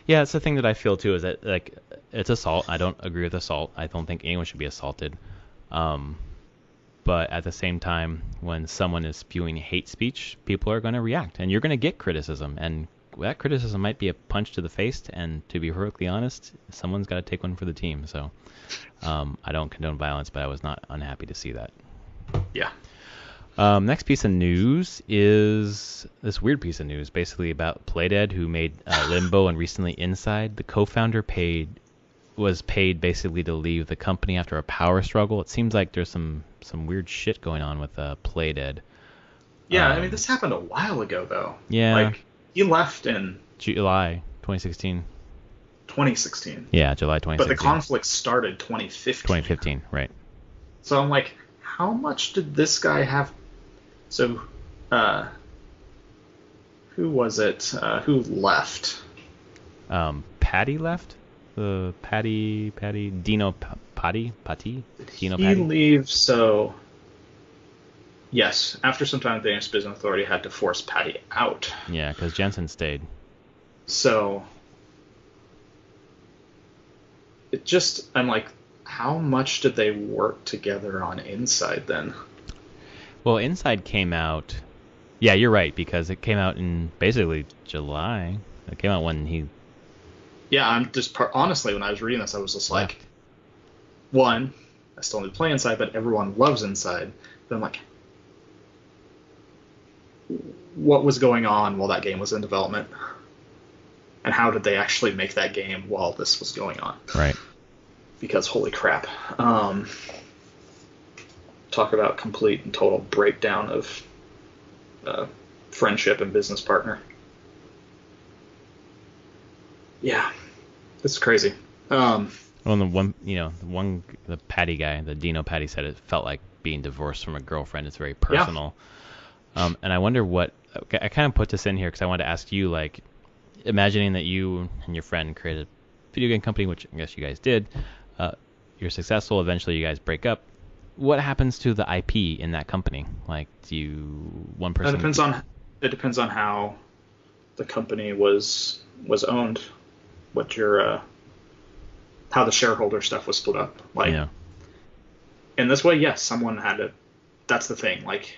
Yeah, it's the thing that I feel too, is that like it's assault. I don't agree with assault. I don't think anyone should be assaulted. But at the same time, when someone is spewing hate speech, people are going to react, and you're going to get criticism, and that criticism might be a punch to the face. And to be perfectly honest, someone's got to take one for the team. So I don't condone violence, but I was not unhappy to see that. Yeah. Next piece of news is this weird piece of news, basically about Playdead, who made Limbo and recently Inside. The co-founder was paid basically to leave the company after a power struggle. It seems like there's some weird shit going on with Playdead. Yeah, I mean, this happened a while ago, though. Yeah. Like, he left in July 2016. 2016. Yeah, July 2016. But the conflict started 2015. 2015, right. So I'm like, how much did this guy have? So, who was it? Who left? Patty left? Patty, Dino Patti? Dino He Patti? leave, so... Yes, after some time, the Danish Business Authority had to force Patty out. Yeah, because Jensen stayed. So, I'm like, how much did they work together on Inside then? Well, Inside came out... Yeah, you're right, because it came out in basically July. It came out when he... Yeah, I'm just... Honestly, when I was reading this, I was just like... One, I still need to play Inside, but everyone loves Inside. But I'm like... What was going on while that game was in development? And how did they actually make that game while this was going on? Right. Because holy crap. Talk about complete and total breakdown of friendship and business partner. Yeah. This is crazy. Well, the Patty guy, the Dino Patty, said it felt like being divorced from a girlfriend. It's very personal. Yeah. And I wonder I kind of put this in here because I wanted to ask you, like, imagining that you and your friend created a video game company, which I guess you guys did. You're successful. Eventually, you guys break up. What happens to the IP in that company? Like, one person? It depends on how the company was owned. How the shareholder stuff was split up. Like, yeah. In this way, yes, someone had to. That's the thing. Like,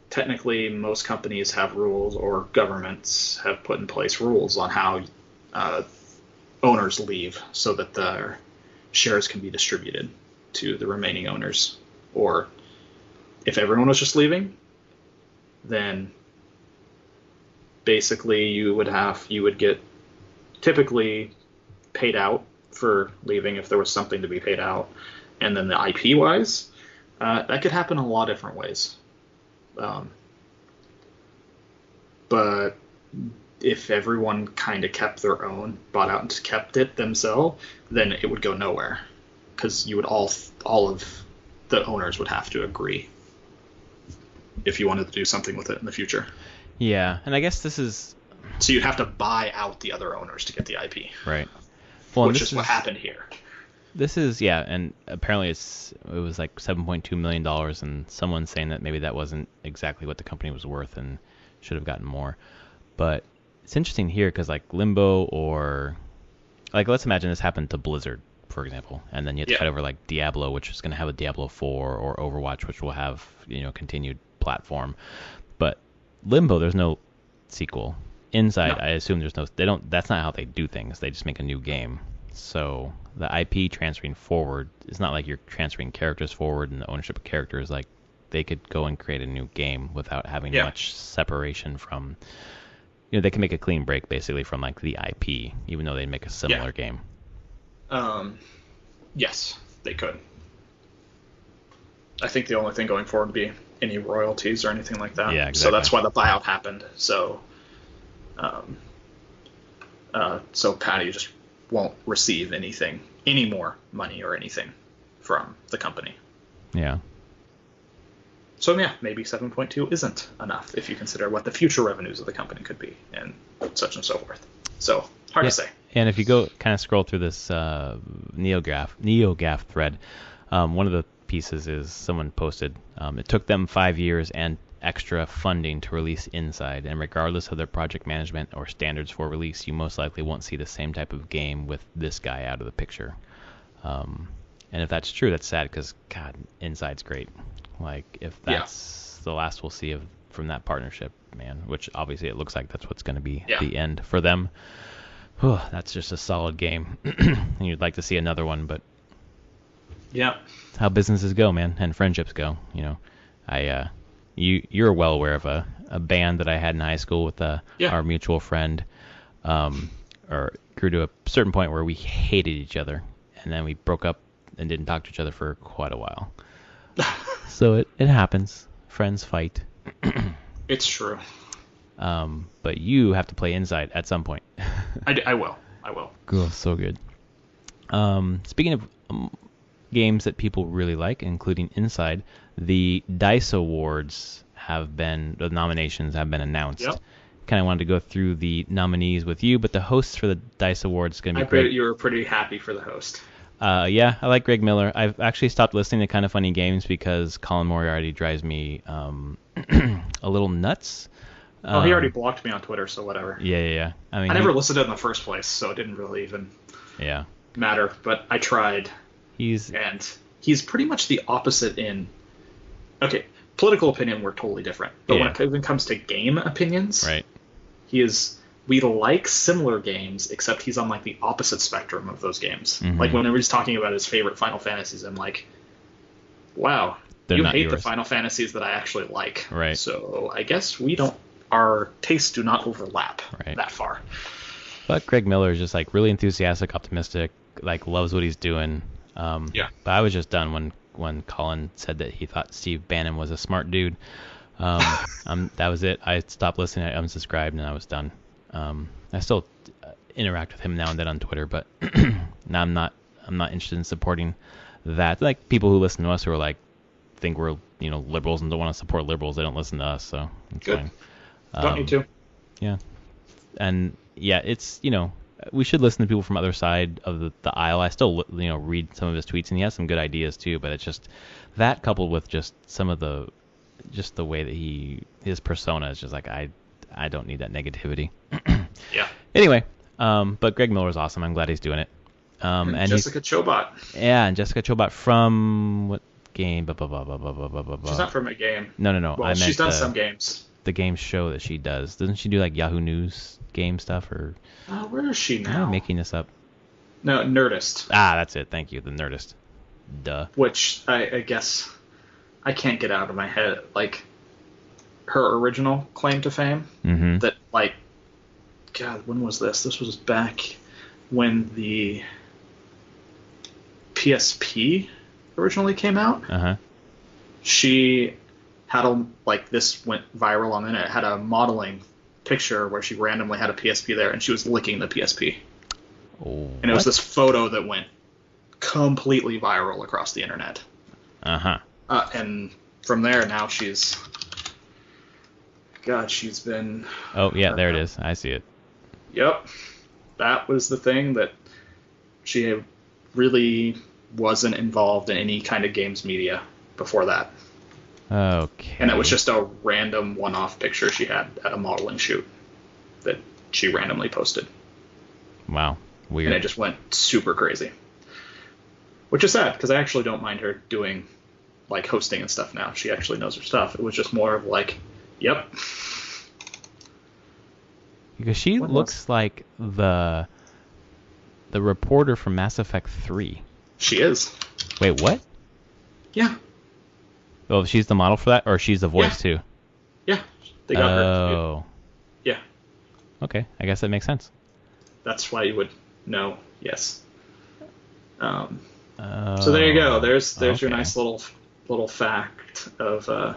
technically, most companies have rules, or governments have put in place rules on how owners leave, so that their shares can be distributed to the remaining owners. Or if everyone was just leaving, then basically you would get typically paid out for leaving if there was something to be paid out. And then the IP wise, that could happen in a lot of different ways. But if everyone kind of kept their own, bought out and kept it themselves, then it would go nowhere, because you would all of the owners would have to agree if you wanted to do something with it in the future. Yeah, and I guess this is... So you'd have to buy out the other owners to get the IP. Right. Well, which is what happened here. This is, yeah, and apparently it was like $7.2 million, and someone's saying that maybe that wasn't exactly what the company was worth and should have gotten more. But it's interesting here because like Limbo, or like let's imagine this happened to Blizzard, for example, and then you have to fight over like Diablo, which is going to have a Diablo 4, or Overwatch, which will have, continued platform. But Limbo, there's no sequel. Inside, no. I assume that's not how they do things. They just make a new game. So the IP transferring forward, it's not like you're transferring characters forward and the ownership of characters. Like they could go and create a new game without having much separation from, they can make a clean break basically from like the IP, even though they make a similar game. Yes, they could. I think the only thing going forward would be any royalties or anything like that. Yeah, exactly. So that's why the buyout happened. So, so Patty just won't receive any more money or anything from the company. Yeah. So yeah, maybe 7.2 isn't enough if you consider what the future revenues of the company could be and such and so forth. So hard to say. And if you go kind of scroll through this NeoGAF thread, one of the pieces is someone posted, it took them 5 years and extra funding to release Inside, and regardless of their project management or standards for release, you most likely won't see the same type of game with this guy out of the picture. And if that's true, that's sad because, God, Inside's great. Like, if that's the last we'll see from that partnership, man, which obviously it looks like that's what's going to be the end for them. That's just a solid game. And you'd like to see another one, but it's how businesses go, man, and friendships go. You're well aware of a band that I had in high school with our mutual friend, or grew to a certain point where we hated each other, and then we broke up and didn't talk to each other for quite a while. So it happens. Friends fight. It's true. But you have to play Inside at some point. I will. Cool, so good. Speaking of games that people really like, including Inside, the DICE Awards the nominations have been announced. Yep. Kind of wanted to go through the nominees with you, but the hosts for the DICE Awards is going to be great. I bet you were pretty happy for the host. Yeah, I like Greg Miller. I've actually stopped listening to Kind of Funny Games because Colin Moriarty drives me a little nuts. He already blocked me on Twitter, so whatever. Yeah. I mean, I never listened to it in the first place, so it didn't really even matter. But I tried. He's pretty much the opposite in... Okay, political opinion, we're totally different. But when it even comes to game opinions, right, we like similar games, except he's on like the opposite spectrum of those games. Mm-hmm. Like whenever he's talking about his favorite Final Fantasies, I'm like, wow, you hate the Final Fantasies that I actually like. Right. So I guess our tastes do not overlap that far. But Greg Miller is just like really enthusiastic, optimistic, like loves what he's doing. But I was just done when Colin said that he thought Steve Bannon was a smart dude. That was it. I stopped listening. I unsubscribed and I was done. I still interact with him now and then on Twitter, but now I'm not interested in supporting that. Like people who listen to us who are like think we're liberals and don't want to support liberals, they don't listen to us, so it's fine. Don't need to. Yeah, and it's we should listen to people from other side of the aisle. I still read some of his tweets and he has some good ideas too, but it's just that coupled with just some of the way that his persona is just like I don't need that negativity. Yeah. Anyway, but Greg Miller is awesome. I'm glad he's doing it. And Jessica Chobot. Yeah, and Jessica Chobot from what game? She's not from a game. No. Well, she's done some games. The game show that she does. Doesn't she do like Yahoo News game stuff or? Where is she now? I'm making this up. No, Nerdist. That's it. Thank you, the Nerdist. Duh. Which I guess I can't get out of my head. Like her original claim to fame that like God, when was this? This was back when the PSP originally came out. Uh-huh. She had this went viral on the internet, had a modeling picture where she randomly had a PSP there, and she was licking the PSP. Oh, and it was this photo that went completely viral across the internet. Uh-huh. And from there, now she's been... Oh, yeah, there it is. I see it. Yep. That was the thing that she really wasn't involved in any kind of games media before that. Okay. And it was just a random one-off picture she had at a modeling shoot that she randomly posted. Wow. Weird. And it just went super crazy. Which is sad, because I actually don't mind her doing, like, hosting and stuff now. She actually knows her stuff. It was just more of like, yep. Because she looks like the reporter from Mass Effect 3. She is. Wait, what? Yeah. Oh, she's the model for that, or she's the voice too? Yeah. They got her. Oh. Yeah. Okay, I guess that makes sense. That's why you would know. Yes. So there you go. There's your nice little fact of I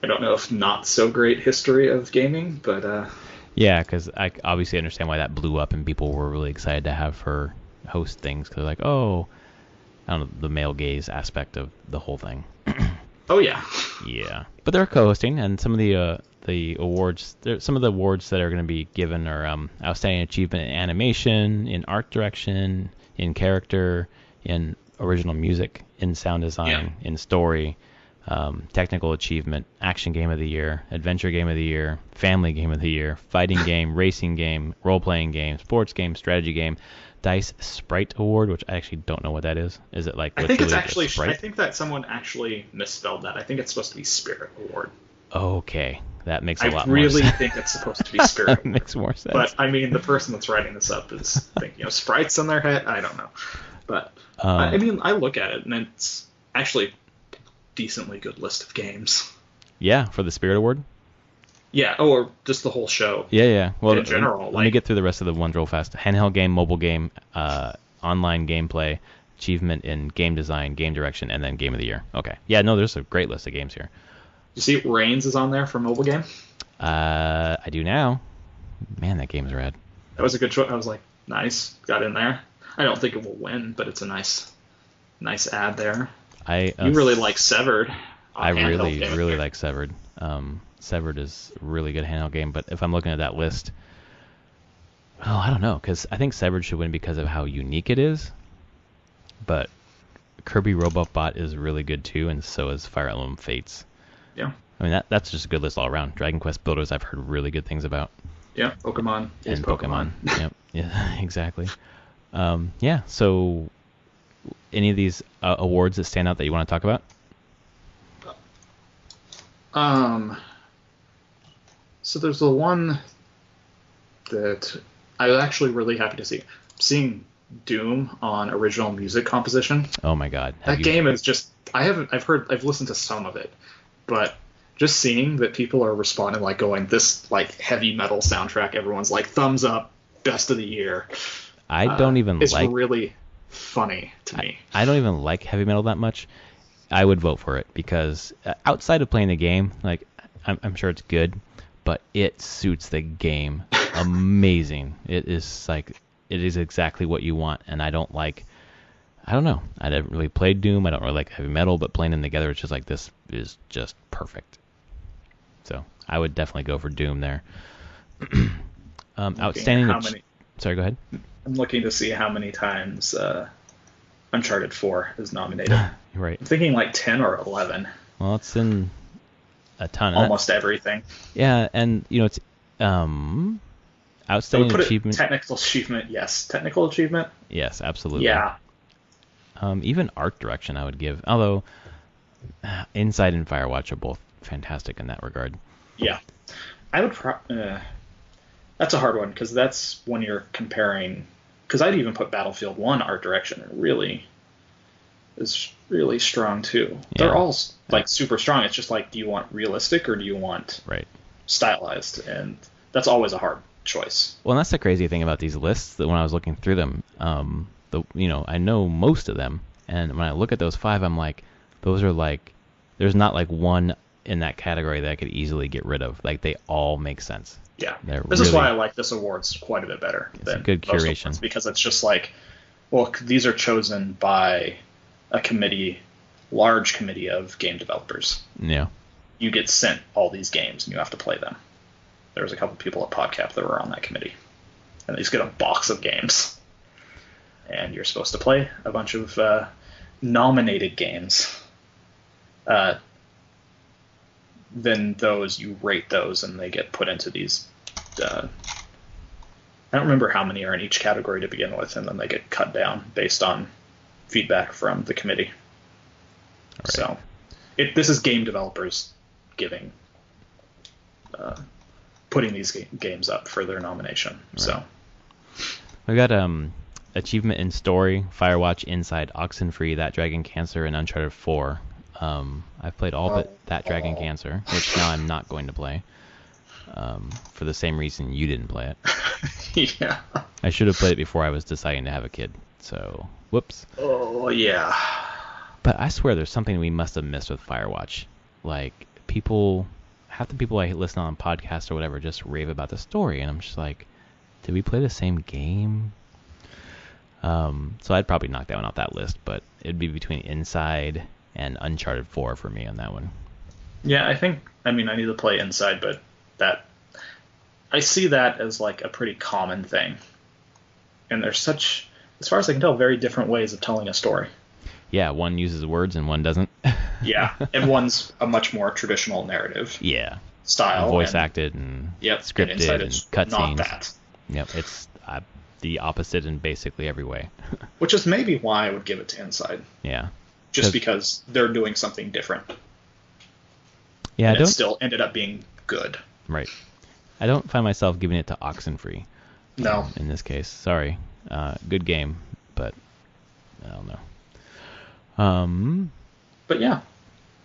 don't know if not so great history of gaming, but yeah, because I obviously understand why that blew up and people were really excited to have her host things because like, oh, I don't know, the male gaze aspect of the whole thing. Oh yeah. Yeah, but they're co-hosting, and some of the awards, some of the awards that are going to be given are outstanding achievement in animation, in art direction, in character, in original music, in sound design, in story, technical achievement, action game of the year, adventure game of the year, family game of the year, fighting game, racing game, role-playing game, sports game, strategy game, Dice Sprite Award, which I actually don't know what that is. Is it like? I think it's actually. I think that someone actually misspelled that. I think it's supposed to be Spirit Award. Okay, that makes a lot more sense. I really think it's supposed to be Spirit Award. Makes more sense. But I mean, the person that's writing this up is thinking, sprites in their head. I don't know, but I mean, I look at it and it's actually a decently good list of games. Yeah, for the Spirit Award. Yeah, or just the whole show. Yeah. Well, in general, let me get through the rest of the ones real fast. Handheld game, mobile game, online gameplay, achievement in game design, game direction, and then game of the year. Okay. Yeah, no, there's a great list of games here. You see Reigns is on there for mobile game? I do now. Man, that game's rad. That was a good choice. I was like, nice. Got in there. I don't think it will win, but it's a nice ad there. You really like Severed. I really like Severed. Severed is a really good handheld game, but if I'm looking at that list, I don't know, because I think Severed should win because of how unique it is, but Kirby Robot Bot is really good too, and so is Fire Emblem Fates. Yeah. I mean, that's just a good list all around. Dragon Quest Builders I've heard really good things about. Yeah, Pokemon is Pokemon. Yep, yeah, exactly. Yeah, so any of these awards that stand out that you want to talk about? So there's the one that I was actually really happy to see. Seeing Doom on original music composition. Oh my god. That game is just I've listened to some of it, but just seeing that people are responding like going, this like heavy metal soundtrack, everyone's like thumbs up, best of the year. I don't even it's really funny to me. I don't even like heavy metal that much. I would vote for it because outside of playing the game, like I'm sure it's good, but it suits the game amazing. It is exactly what you want, and I don't know. I didn't really play Doom. I don't really like heavy metal, but playing them together, it's just like this is just perfect. So I would definitely go for Doom there. Outstanding. Sorry, go ahead. I'm looking to see how many times Uncharted 4 is nominated. Right. I'm thinking like 10 or 11. Well, it's in a ton. Almost everything. Yeah, and it's outstanding achievement. Technical achievement, yes. Technical achievement? Yes, absolutely. Yeah. Even art direction I would give, although Inside and Firewatch are both fantastic in that regard. Yeah. I would that's a hard one, because that's when you're comparing... Because I'd even put Battlefield 1 art direction. It really is really strong, too. Yeah. They're all, like, super strong. It's just like, do you want realistic or do you want right. stylized? And that's always a hard choice. Well, and that's the crazy thing about these lists, that when I was looking through them, I know most of them, and when I look at those 5, I'm like, those are like, there's not like one in that category that I could easily get rid of. Like, they all make sense. Yeah, This is why I like this awards quite a bit better than a good most curation awards, because it's just like, well, these are chosen by a committee, large committee of game developers. Yeah. You get sent all these games and you have to play them. There was a couple people at PodCap that were on that committee, and they just get a box of games, and you're supposed to play a bunch of nominated games. Then you rate those, and they get put into these. I don't remember how many are in each category to begin with, and then they get cut down based on feedback from the committee. Right. So, this is game developers putting these games up for their nomination. Right. So, we got achievement in story, Firewatch, Inside, Oxenfree, That Dragon Cancer, and Uncharted 4. I've played all but That Dragon Cancer, which now I'm not going to play, for the same reason you didn't play it. Yeah. I should have played it before I was deciding to have a kid, so whoops. Oh, yeah. But I swear there's something we must have missed with Firewatch. Like, half the people I listen on podcasts or whatever just rave about the story, and I'm just like, did we play the same game? So I'd probably knock that one off that list, but it'd be between Inside and Uncharted 4 for me on that one. Yeah, I need to play Inside, but I see that as like a pretty common thing. And there's such, as far as I can tell, very different ways of telling a story. Yeah, one uses words and one doesn't. Yeah, and one's a much more traditional narrative. Yeah. Style. Voice acted and scripted and cutscenes. Not that. Yep, it's the opposite in basically every way. Which is maybe why I would give it to Inside. Yeah. Just because they're doing something different. Yeah, and it still ended up being good. Right. I don't find myself giving it to Oxenfree. No. In this case, sorry. Good game, but I don't know. But yeah,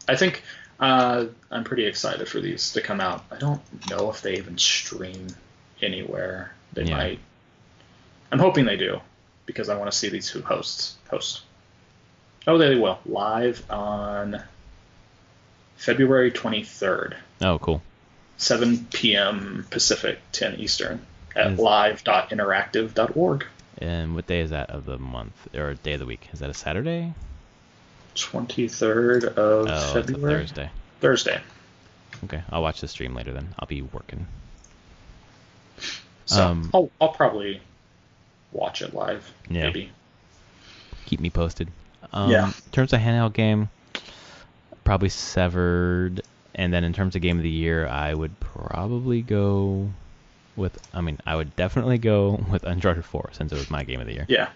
I think I'm pretty excited for these to come out. I don't know if they even stream anywhere. They might. I'm hoping they do, because I want to see these who host. Oh, they will. Live on February 23rd. Oh, cool. 7 p.m. Pacific, 10 Eastern, at live.interactive.org. And what day is that of the month, or day of the week? Is that a Saturday? 23rd of February. It's a Thursday. Thursday. Okay, I'll watch the stream later then. I'll be working. So I'll probably watch it live. Yeah. Maybe. Keep me posted. Yeah. In terms of handheld game, probably Severed. And then in terms of game of the year, I would probably go with, I would definitely go with Uncharted 4, since it was my game of the year. Yeah.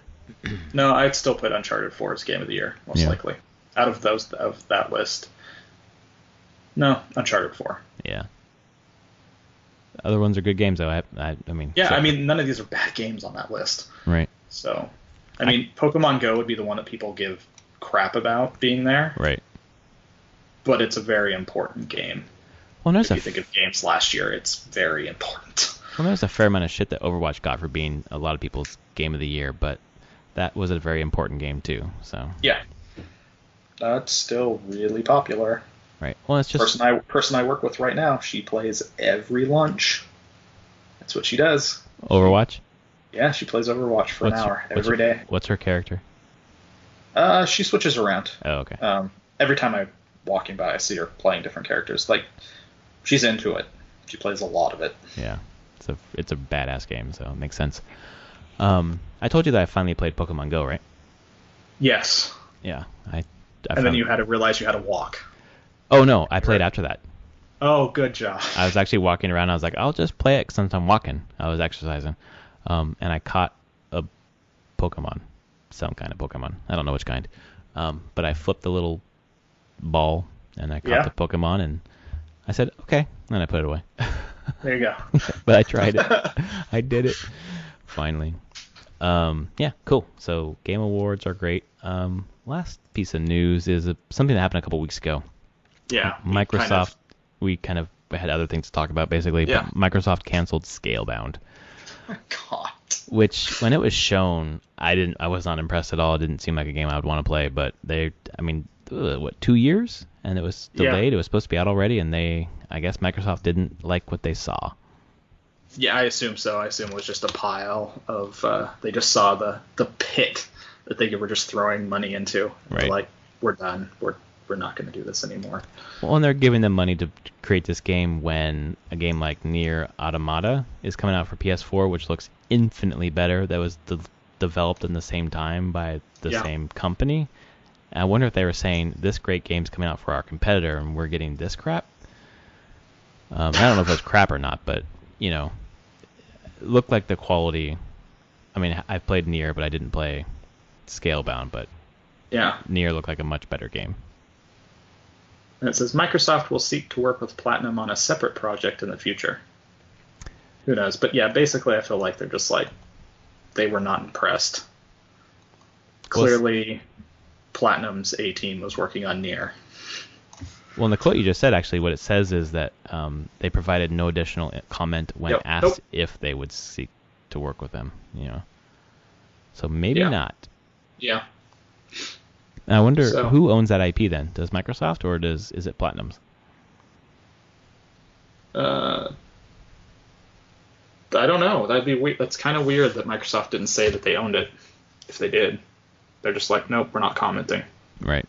No, I'd still put Uncharted 4 as game of the year, most likely. Out of that list. No, Uncharted 4. Yeah. Other ones are good games, though. Yeah, sure. None of these are bad games on that list. Right. So, Pokemon Go would be the one that people give crap about being there. Right. But it's a very important game. Well, if you think of games last year, it's very important. Well, there's a fair amount of shit that Overwatch got for being a lot of people's game of the year, but that was a very important game too. So yeah, that's still really popular. Right. Well, it's just person I work with right now. She plays every lunch. That's what she does. Overwatch. Yeah, she plays Overwatch for an hour every day. What's her character? She switches around. Oh, okay. Every time I'm walking by, I see her playing different characters. Like, she's into it. She plays a lot of it. Yeah, it's a badass game, so it makes sense. I told you that I finally played Pokemon Go, right? Yes. Yeah, and then you had to realize you had to walk. Oh no, I played after that. Oh, good job. I was actually walking around. I was like, I'll just play it since I'm walking. I was exercising, and I caught a Pokemon, some kind of Pokemon. I don't know which kind, but I flipped the little ball and I caught the Pokemon, and I said, okay, and I put it away. There you go. But I tried it. I did it. Finally. Yeah, cool. So Game Awards are great. Last piece of news is something that happened a couple weeks ago. Yeah. Microsoft, we kind of had other things to talk about, basically. Yeah. But Microsoft canceled Scalebound. God. Which, when it was shown, I was not impressed at all. It didn't seem like a game I would want to play. But 2 years? And it was delayed. Yeah. It was supposed to be out already, and I guess Microsoft didn't like what they saw. Yeah, I assume so. I assume it was just a pile of, they just saw the pit that they were just throwing money into. Right. They're like, we're done. We're not going to do this anymore. Well, and they're giving them money to create this game when a game like Nier Automata is coming out for PS4, which looks infinitely better. That was developed in the same time by the same company. And I wonder if they were saying, this great game's coming out for our competitor, and we're getting this crap. I don't know if it was crap or not, but, it looked like the quality. I mean, I played Nier, but I didn't play Scalebound, but Yeah. Nier looked like a much better game. And it says Microsoft will seek to work with Platinum on a separate project in the future. Who knows? But yeah, basically I feel like they're just like, they were not impressed. Clearly, Platinum's A-team was working on Nier. Well, in the quote you just said, actually, what it says is that they provided no additional comment when asked if they would seek to work with them. So maybe not. Yeah. I wonder who owns that IP then? Does Microsoft or is it Platinum's? I don't know. That'd be weird. That's kind of weird that Microsoft didn't say that they owned it. If they did, they're just like, nope, we're not commenting. Right.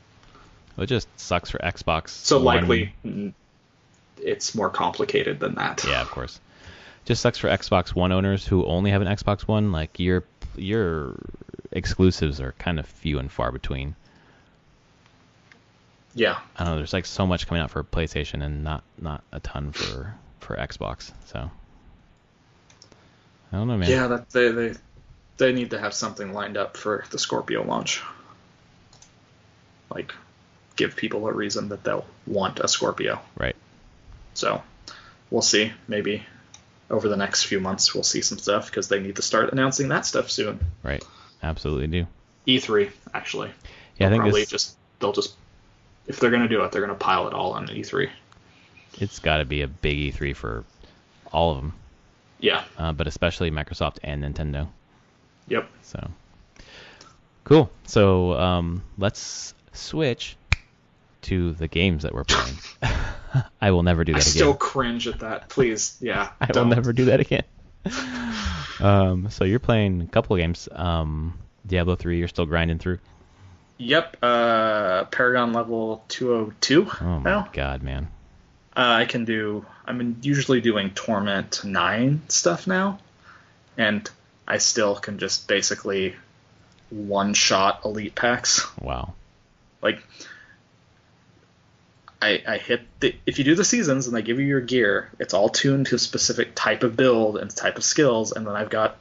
Well, it just sucks for Xbox. So likely, it's more complicated than that. Yeah, of course. Just sucks for Xbox One owners who only have an Xbox One. Like your exclusives are kind of few and far between. Yeah. I don't know. There's like so much coming out for PlayStation and not a ton for Xbox. So I don't know, man. Yeah, that they need to have something lined up for the Scorpio launch. Like, give people a reason that they'll want a Scorpio. Right. So we'll see. Maybe over the next few months we'll see some stuff because they need to start announcing that stuff soon. Right. Absolutely do. E3 actually. Yeah, I think they'll just if they're gonna do it, they're gonna pile it all on E3. It's got to be a big E3 for all of them. Yeah. But especially Microsoft and Nintendo. Yep. So cool. So let's switch to the games that we're playing. I will never do that again. I still cringe at that. Please, yeah. I will never do that again. So you're playing a couple of games. Diablo 3, you're still grinding through. Yep. Paragon level 202. Oh my now. God, man. I'm usually doing Torment 9 stuff now, and I still can just basically one-shot elite packs. Wow. Like, I hit if you do the seasons and they give you your gear, it's all tuned to a specific type of build and type of skills, and then I've got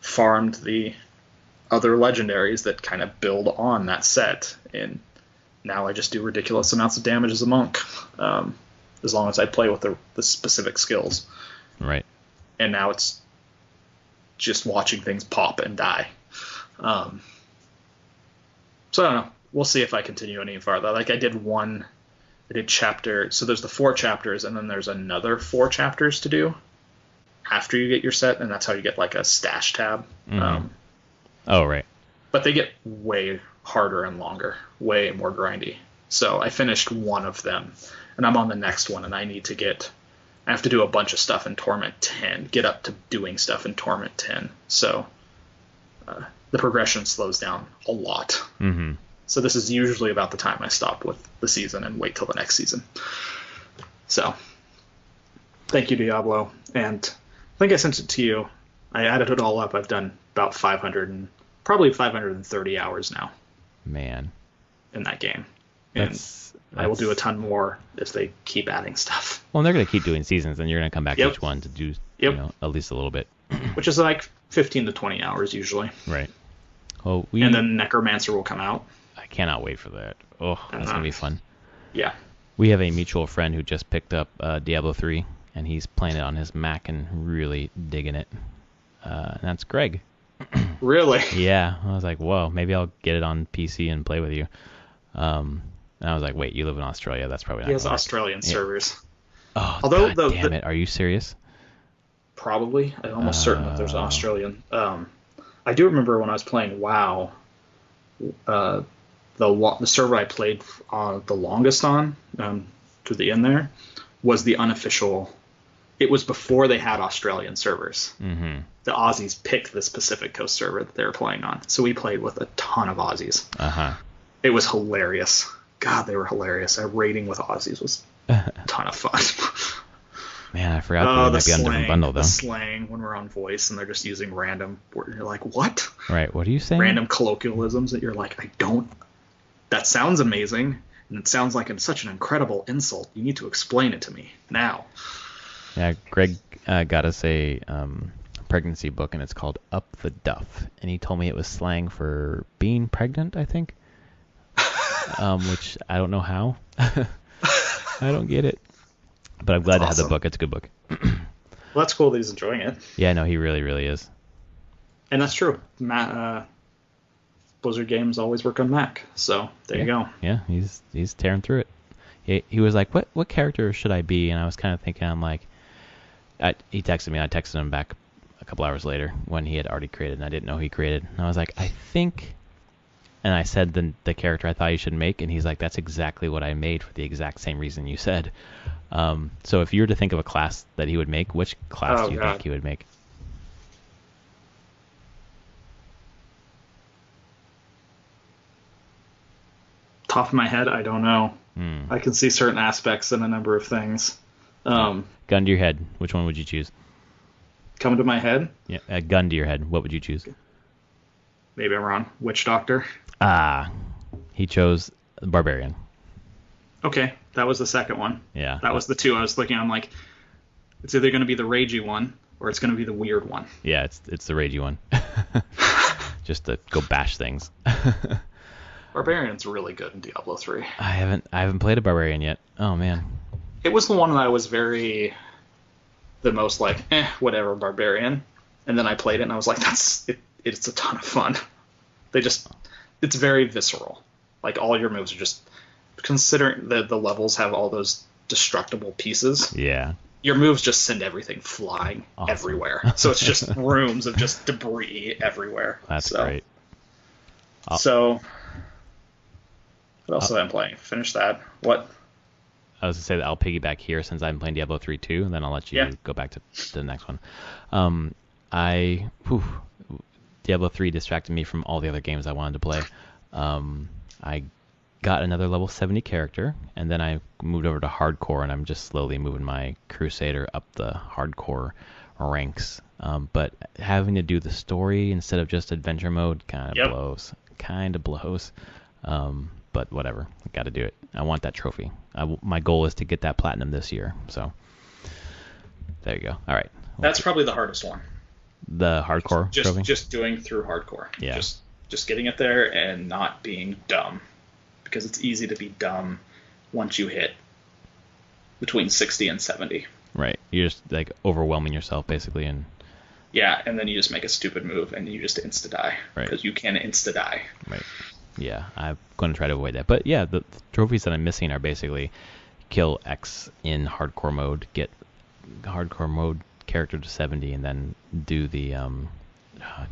farmed the other legendaries that kind of build on that set, and now I just do ridiculous amounts of damage as a monk, as long as I play with the specific skills. Right. And now it's just watching things pop and die. So I don't know. We'll see if I continue any farther. Like I did chapter. So there's the 4 chapters, and then there's another 4 chapters to do after you get your set, and that's how you get like a stash tab. Mm-hmm. Oh, right. But they get way harder and longer, way more grindy. So I finished one of them, and I'm on the next one, and I have to do a bunch of stuff in Torment 10, get up to doing stuff in Torment 10. So the progression slows down a lot. Mm-hmm. So this is usually about the time I stop with the season and wait till the next season. So thank you, Diablo. And I think I sent it to you. I added it all up. I've done about 530 hours now. Man. In that game. And I will do a ton more if they keep adding stuff. Well, they're going to keep doing seasons, and you're going to come back to each one to do at least a little bit. Which is like 15 to 20 hours usually. Right. Well, and then Necromancer will come out. I cannot wait for that. Oh, that's going to be fun. Yeah. We have a mutual friend who just picked up Diablo 3, and he's playing it on his Mac and really digging it. And that's Greg. Really? Yeah. I was like, whoa, maybe I'll get it on PC and play with you. And I was like, wait, you live in Australia? That's probably not. He has Australian servers. Oh, Although God damn it! Are you serious? Probably. I'm almost certain that there's an Australian. I do remember when I was playing WoW, the server I played the longest on, to the end there, was the unofficial. It was before they had Australian servers. Mm-hmm. The Aussies picked this Pacific Coast server that they were playing on, so we played with a ton of Aussies. Uh-huh. It was hilarious. God, they were hilarious. Our raiding with Aussies was a ton of fun. Man, I forgot that we might be on a different bundle, though. The slang when we're on voice and they're just using random, you're like, what? Right, what are you saying? Random colloquialisms that you're like, that sounds amazing, and it sounds like such an incredible insult. You need to explain it to me now. Yeah, Greg got us a pregnancy book, and it's called Up the Duff. And he told me it was slang for being pregnant, I think. Which I don't know how. I don't get it. But I'm glad to have the book. It's a good book. Well, that's cool that he's enjoying it. Yeah, no, he really, really is. And that's true. Blizzard games always work on Mac, so there you go. Yeah, he's tearing through it. He was like, what character should I be? And I was kind of thinking, he texted me. I texted him back a couple hours later when he had already created, and I didn't know he created. And I was like, I think... And I said the character I thought you should make, and he's like, that's exactly what I made for the exact same reason you said. So if you were to think of a class that he would make, which class do you think he would make? Top of my head, I don't know. I can see certain aspects in a number of things. Gun to your head, which one would you choose? Coming to my head? Yeah, a gun to your head, what would you choose? Maybe I'm wrong. Witch Doctor? He chose Barbarian. Okay, that was the second one. Yeah. That was the two I was looking at. I'm like, it's either going to be the ragey one or it's going to be the weird one. Yeah, it's the ragey one. Just to go bash things. Barbarian's really good in Diablo 3. I haven't played a Barbarian yet. Oh man. It was the one that I was the most like, whatever, Barbarian. And then I played it and I was like, it's a ton of fun. It's very visceral. Like all your moves are just, considering the levels have all those destructible pieces. Yeah. Your moves just send everything flying everywhere. So it's just rooms of just debris everywhere. That's great. So, what else have I been playing? Finish that. What? I was going to say that I'll piggyback here since I'm playing Diablo 3 too, and then I'll let you go back to the next one. Diablo 3 distracted me from all the other games I wanted to play. I got another level 70 character, and then I moved over to hardcore, and I'm just slowly moving my Crusader up the hardcore ranks. But having to do the story instead of just adventure mode kind of blows. But whatever, I got to do it. I want that trophy. My goal is to get that platinum this year. So there you go. All right. That's probably the hardest one. The hardcore trophy? Just doing through hardcore. Yeah. Just getting it there and not being dumb. Because it's easy to be dumb once you hit between 60 and 70. Right. You're just like overwhelming yourself basically. And then you just make a stupid move and you just insta-die. Right. Because you can insta-die. Right. Yeah, I'm going to try to avoid that. But yeah, the trophies that I'm missing are basically kill X in hardcore mode, get hardcore mode character to 70, and then do the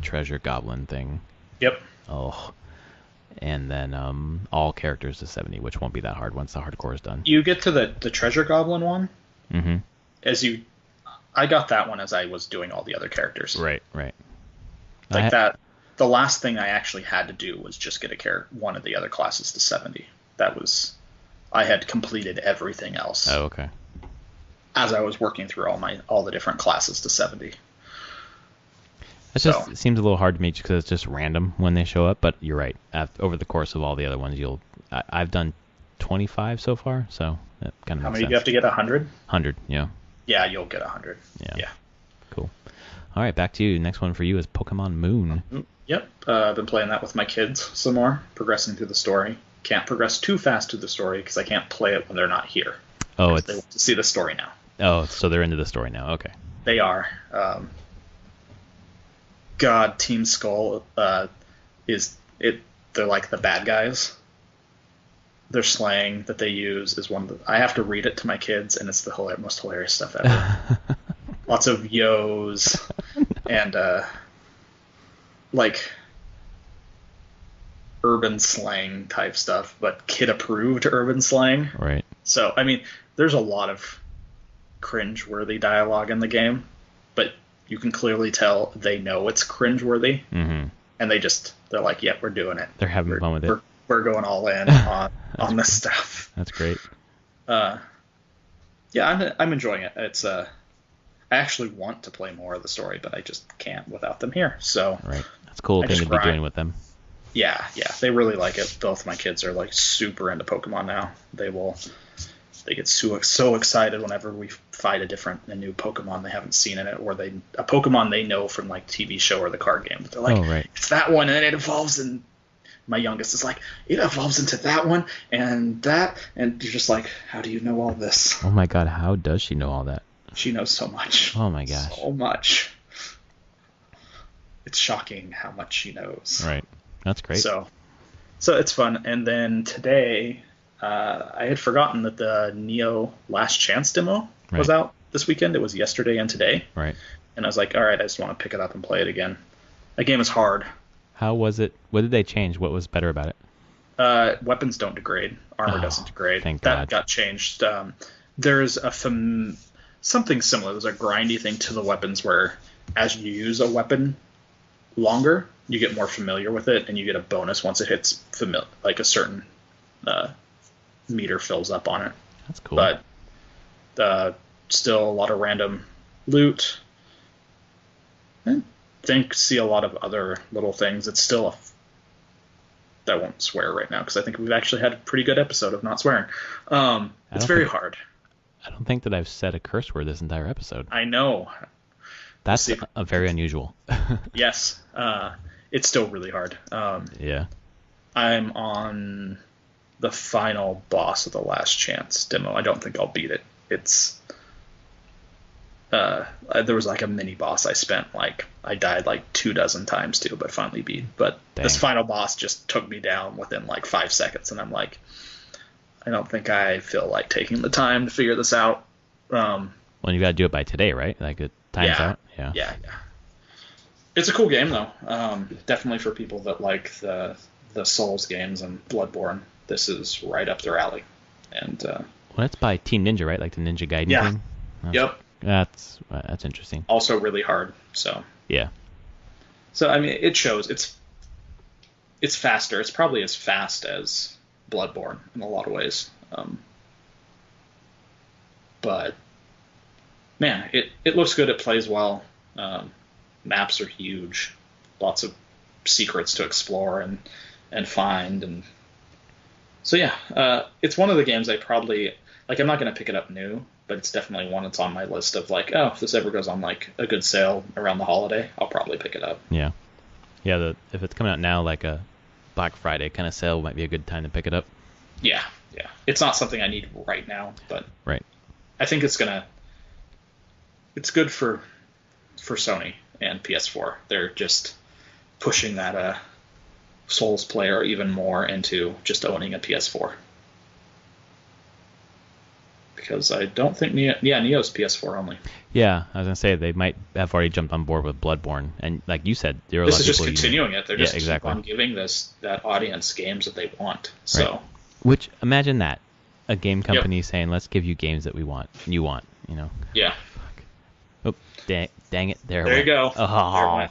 treasure goblin thing. Yep. Oh. And then all characters to 70, which won't be that hard once the hardcore is done. You get to the treasure goblin one. Mm-hmm. I got that one as I was doing all the other characters. Right. Like that. The last thing I actually had to do was just get one of the other classes to 70. I had completed everything else. Oh, okay. As I was working through all the different classes to 70. It seems a little hard to me because it's just random when they show up. But you're right. Over the course of all the other ones, I've done 25 so far, so that kind of makes sense. How many do you have to get? 100? 100, yeah. Yeah, you'll get 100. Yeah. Cool. All right, back to you. Next one for you is Pokemon Moon. Yep. I've been playing that with my kids some more, progressing through the story. Can't progress too fast through the story because I can't play it when they're not here. Oh, they want to see the story now. Oh, so they're into the story now. Okay. They are. God, Team Skull they're like the bad guys. their slang that they use is one of the, I have to read it to my kids, and it's the most hilarious stuff ever. Lots of yos and like urban slang type stuff, but kid approved urban slang. Right. So I mean, there's a lot of cringe-worthy dialogue in the game, but you can clearly tell they know it's cringe-worthy, and they're like, yeah, we're doing it. They're having fun with it. We're going all in on this stuff. That's great. Yeah, I'm enjoying it. It's I actually want to play more of the story, but I just can't without them here. So right, that's a cool thing to be doing with them. Yeah, they really like it. Both my kids are like super into Pokemon now. They get so excited whenever we fight a new Pokemon they haven't seen in it, or a Pokemon they know from like TV show or the card game. They're like, right. It's that one, and it evolves, and my youngest is like, it evolves into that one and that, and you're just like, how do you know all this? Oh my god, how does she know all that? She knows so much. Oh my gosh. So much. It's shocking how much she knows. Right. That's great. So it's fun. And then today, I had forgotten that the Neo Last Chance demo was out this weekend. It was yesterday and today. Right. And I was like, all right, I just want to pick it up and play it again. That game is hard. How was it? What did they change? What was better about it? Weapons don't degrade. Armor doesn't degrade. Thank that God. got changed. There's something similar. There's a grindy thing to the weapons where as you use a weapon longer, you get more familiar with it, and you get a bonus once it hits like a certain meter fills up on it. That's cool. But still a lot of random loot. I see a lot of other little things. It's still I won't swear right now because I think we've actually had a pretty good episode of not swearing. It's very hard. I don't think that I've said a curse word this entire episode. I know. That's very unusual. Yes. It's still really hard. Yeah. I'm on the final boss of the Last Chance demo. I don't think I'll beat it. It's there was like a mini boss I died like 24 times to, but finally beat. But this final boss just took me down within like 5 seconds, and I'm like, I don't think I feel like taking the time to figure this out. Well, you got to do it by today, right? Like it time's out. Yeah. It's a cool game though. Definitely for people that like the Souls games and Bloodborne. This is right up their alley. And well, it's by Team Ninja, right? Like the Ninja Gaiden thing. Yep. That's interesting. Also really hard. So yeah. So I mean, it shows. It's faster. It's probably as fast as Bloodborne in a lot of ways. But man, it looks good. It plays well. Maps are huge. Lots of secrets to explore and find. And so yeah, it's one of the games I probably like. I'm not going to pick it up new, but it's definitely one that's on my list of like, oh, if this ever goes on like a good sale around the holiday, I'll probably pick it up. Yeah. If it's coming out now, like a Black Friday kind of sale, might be a good time to pick it up. Yeah. It's not something I need right now, but right. I think it's good for Sony and PS4. They're just pushing that Souls player even more into just owning a PS4. Because I don't think Neo's PS4 only. Yeah, I was gonna say they might have already jumped on board with Bloodborne, and like you said, there are a lot of people. This is just continuing it. They're just exactly. keep on giving that audience games that they want. So, right. Which imagine that a game company saying, "Let's give you games that we want, and you want," you know? Yeah. Fuck. Oh, dang it! There you go. Oh.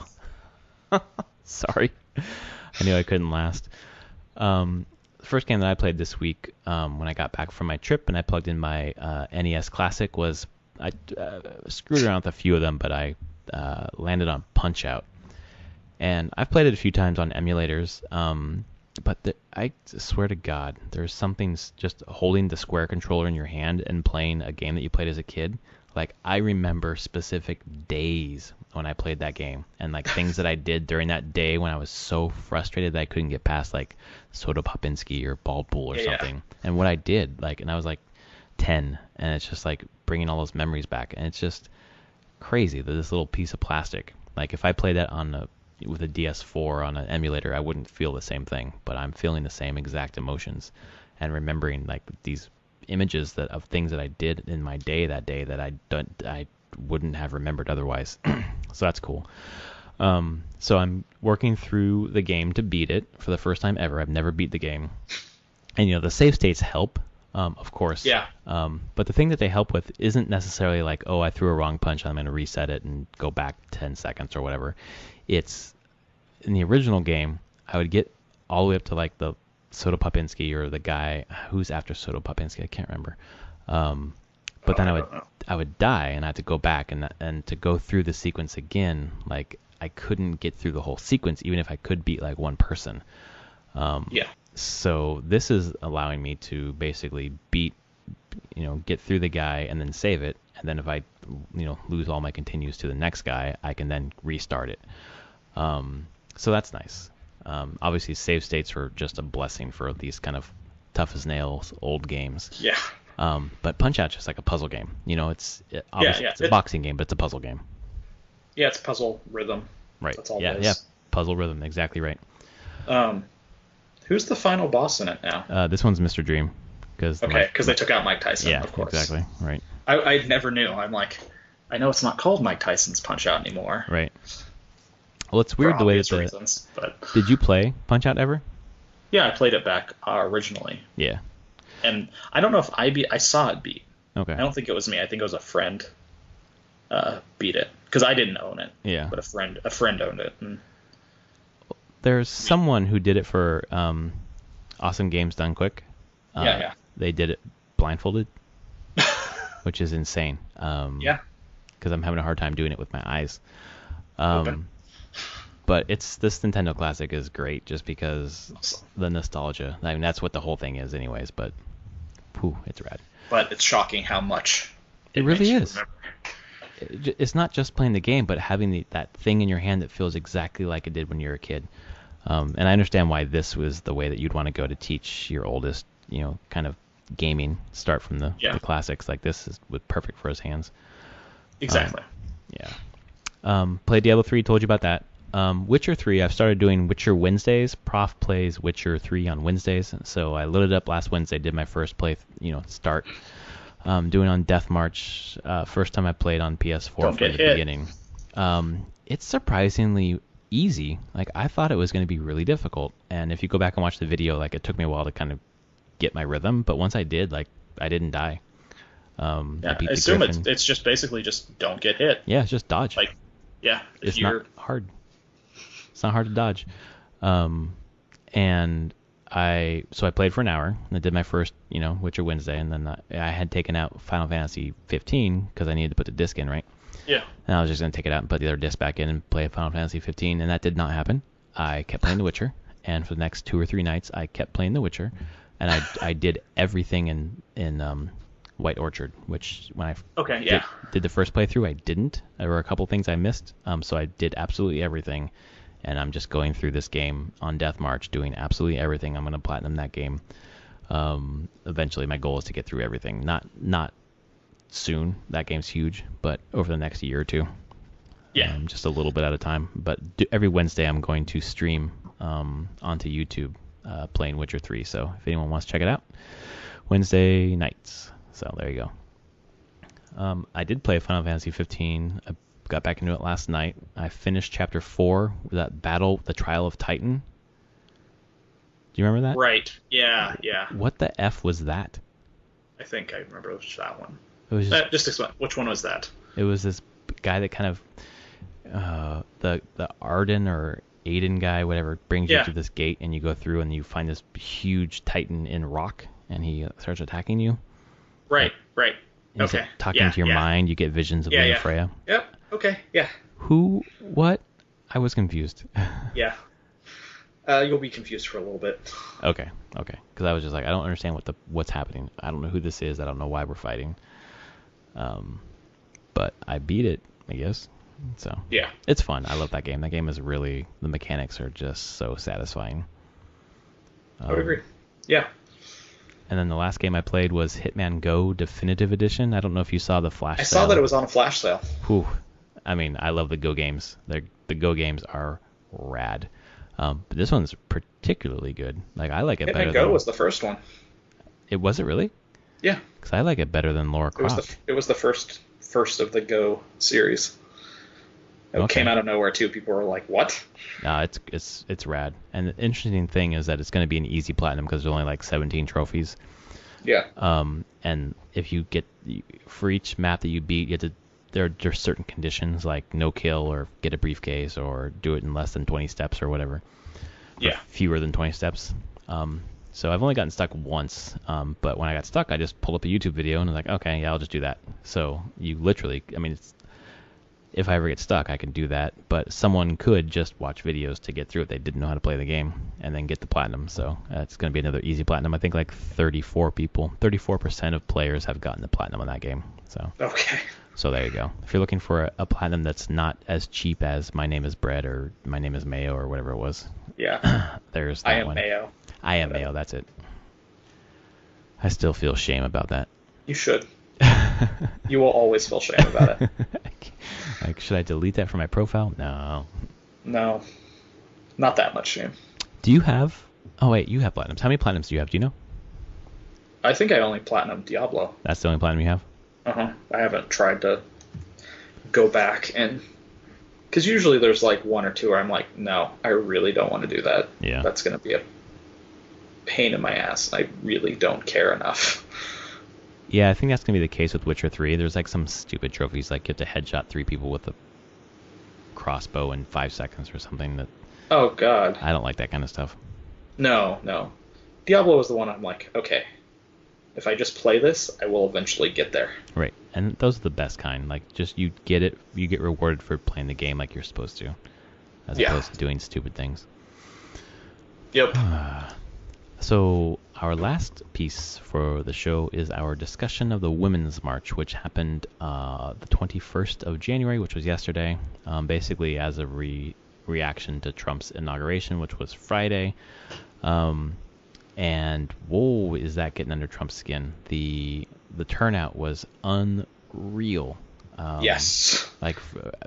Sorry, I knew I couldn't last. The first game that I played this week when I got back from my trip and I plugged in my NES Classic was I screwed around with a few of them, but I landed on Punch-Out. And I've played it a few times on emulators, but I swear to God, there's something just holding the square controller in your hand and playing a game that you played as a kid. Like, I remember specific days when I played that game and, like, things that I did during that day when I was so frustrated that I couldn't get past, like, Soda Popinski or Ball Pool or something. And what I did, like, and I was, like, 10, and it's just, like, bringing all those memories back. And it's just crazy that this little piece of plastic, like, if I played that with a DS4 on an emulator, I wouldn't feel the same thing. But I'm feeling the same exact emotions. and remembering like these images of things that I did in my day that day that I wouldn't have remembered otherwise. So that's cool. So I'm working through the game to beat it for the first time ever. I've never beat the game. And, the save states help, of course. Yeah. But the thing that they help with isn't necessarily like, oh, I threw a wrong punch, I'm going to reset it and go back 10 seconds or whatever. It's, in the original game, I would get all the way up to like the Soto Popinski or the guy who's after Soto Popinski. I can't remember. But then I would die and I had to go back and to go through the sequence again. Like I couldn't get through the whole sequence even if I could beat like one person. Yeah. So this is allowing me to basically get through the guy and then save it. And then if I, lose all my continues to the next guy, I can then restart it. So that's nice. Obviously, save states were just a blessing for these kind of tough as nails old games. Yeah. But Punch-Out's just like a puzzle game. It's a boxing game, but it's a puzzle game. Yeah, it's puzzle rhythm. Right. That's all it is. Yeah, puzzle rhythm. Exactly right. Who's the final boss in it now? This one's Mr. Dream. Because they took out Mike Tyson, yeah, of course. Exactly. Right. I never knew. I'm like, I know it's not called Mike Tyson's Punch-Out anymore. Right. Well, it's weird the way that reasons, but... Did you play Punch-Out ever? Yeah, I played it back originally. Yeah. And I don't know if I saw it beat. Okay. I don't think it was me. I think it was a friend beat it. Because I didn't own it. Yeah. But a friend owned it. And... There's someone who did it for Awesome Games Done Quick. Yeah. They did it blindfolded, which is insane. Yeah. Because I'm having a hard time doing it with my eyes. Open. But this Nintendo Classic is great just because the nostalgia. I mean, that's what the whole thing is anyways, but it's rad. But it's shocking how much it really is. It's not just playing the game, but having that thing in your hand that feels exactly like it did when you were a kid. And I understand why this was the way that you'd want to go to teach your oldest, kind of gaming. Start from the classics. Like this was perfect for his hands. Exactly. Played Diablo 3, told you about that. Witcher 3, I've started doing Witcher Wednesdays. Prof plays Witcher 3 on Wednesdays. So I loaded up last Wednesday, did my first start. Doing on Death March. First time I played on PS4 from the beginning. It's surprisingly easy. Like I thought it was going to be really difficult. And if you go back and watch the video, like it took me a while to kind of get my rhythm. But once I did, like I didn't die. I assume it's just basically just don't get hit. Yeah, it's just dodge. Like, yeah, it's not hard. It's not hard to dodge. And I played for an hour and I did my first, Witcher Wednesday, and then I had taken out Final Fantasy 15 because I needed to put the disc in, right? Yeah. And I was just going to take it out and put the other disc back in and play Final Fantasy 15, and that did not happen. I kept playing The Witcher, and for the next 2 or 3 nights, I kept playing The Witcher, and I did everything in White Orchard, which when I did the first playthrough, I didn't. There were a couple things I missed, so I did absolutely everything, and I'm just going through this game on Death March, doing absolutely everything. I'm going to platinum that game. Eventually, my goal is to get through everything. Not soon. That game's huge, but over the next year or two. Yeah. Just a little bit at a time. But every Wednesday, I'm going to stream onto YouTube playing Witcher 3. So if anyone wants to check it out, Wednesday nights. So there you go. I did play Final Fantasy 15. I got back into it last night. I finished Chapter 4, that battle, the Trial of Titan. Do you remember that? Right. Yeah. What the F was that? I think I remember it was that one. It was just explain. Which one was that? It was this guy that kind of the Arden or Aiden guy, whatever, brings you to this gate, and you go through and you find this huge Titan in rock, and he starts attacking you. Right. He's like talking to your mind. You get visions of Lady Freya. Yep. Okay. Yeah. Who? What? I was confused. Yeah. You'll be confused for a little bit. Okay. Because I was just like, I don't understand what's happening. I don't know who this is. I don't know why we're fighting. But I beat it, I guess. So yeah, it's fun. I love that game. That game is really, the mechanics are just so satisfying. I would agree. Yeah. And then the last game I played was Hitman Go Definitive Edition. I don't know if you saw the flash sale. I saw that it was on a flash sale. Whew. I mean, I love the Go games. The Go games are rad. But this one's particularly good. Like, I like it better. Hitman Go was the first one. It was it really? Yeah. Because I like it better than Lara Croft. It was the first of the Go series. It came out of nowhere too. People were like, "What?" No, it's rad. And the interesting thing is that it's going to be an easy platinum because there's only like 17 trophies. Yeah. And if you get for each map that you beat, you have to there's certain conditions like no kill or get a briefcase or do it in less than 20 steps or whatever. Yeah. Or fewer than 20 steps. So I've only gotten stuck once, but when I got stuck, I just pulled up a YouTube video and was like, okay, yeah, I'll just do that. So you literally, I mean, if I ever get stuck, I can do that. But someone could just watch videos to get through it. They didn't know how to play the game and then get the platinum. So it's going to be another easy platinum. I think like 34% of players have gotten the platinum on that game. So okay. So there you go. If you're looking for a platinum that's not as cheap as My Name is Bread or My Name is Mayo or whatever it was. Yeah. There's that one. Mayo. I am Mayo, that's it. I still feel shame about that. You should. You will always feel shame about it. Like, should I delete that from my profile? No. No. Not that much shame. Do you have... Oh, wait, you have platinums. How many platinums do you have? Do you know? I think I only platinum Diablo. That's the only platinum you have? Uh-huh. I haven't tried to go back and... Because usually there's like one or two where I'm like, no, I really don't want to do that. Yeah. That's going to be a pain in my ass. I really don't care enough. Yeah, I think that's going to be the case with Witcher 3. There's like some stupid trophies, like you have to headshot 3 people with a crossbow in 5 seconds or something. That Oh, God. I don't like that kind of stuff. No. Diablo is the one I'm like, okay, if I just play this, I will eventually get there. Right, and those are the best kind. Like, just you get rewarded for playing the game like you're supposed to, as opposed to doing stupid things. Yep. So our last piece for the show is our discussion of the Women's March, which happened the 21st of January, which was yesterday, basically as a reaction to Trump's inauguration, which was Friday. And whoa, is that getting under Trump's skin? The turnout was unreal. Yes. Like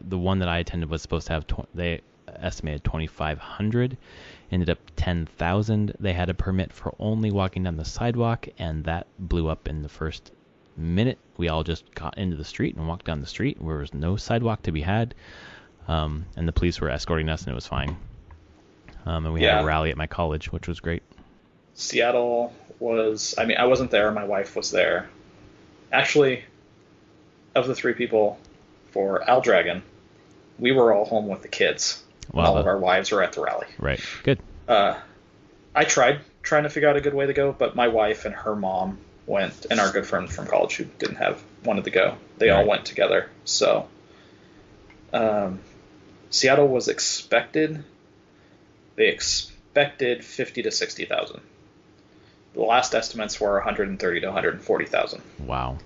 the one that I attended was supposed to have they estimated 2,500, ended up 10,000. They had a permit for only walking down the sidewalk, and that blew up in the first minute. We all just got into the street and walked down the street where there was no sidewalk to be had, and the police were escorting us, and it was fine. And we had a rally at my college, which was great. Seattle was, I mean, I wasn't there. My wife was there. Actually, of the 3 people for Al Dragon, we were all home with the kids. Wow. All of our wives were at the rally. Right. Good. I tried trying to figure out a good way to go, but my wife and her mom went, and our good friend from college who wanted to go. They all went together. So Seattle was expected. They expected 50 to 60,000. The last estimates were 130 to 140,000. Wow.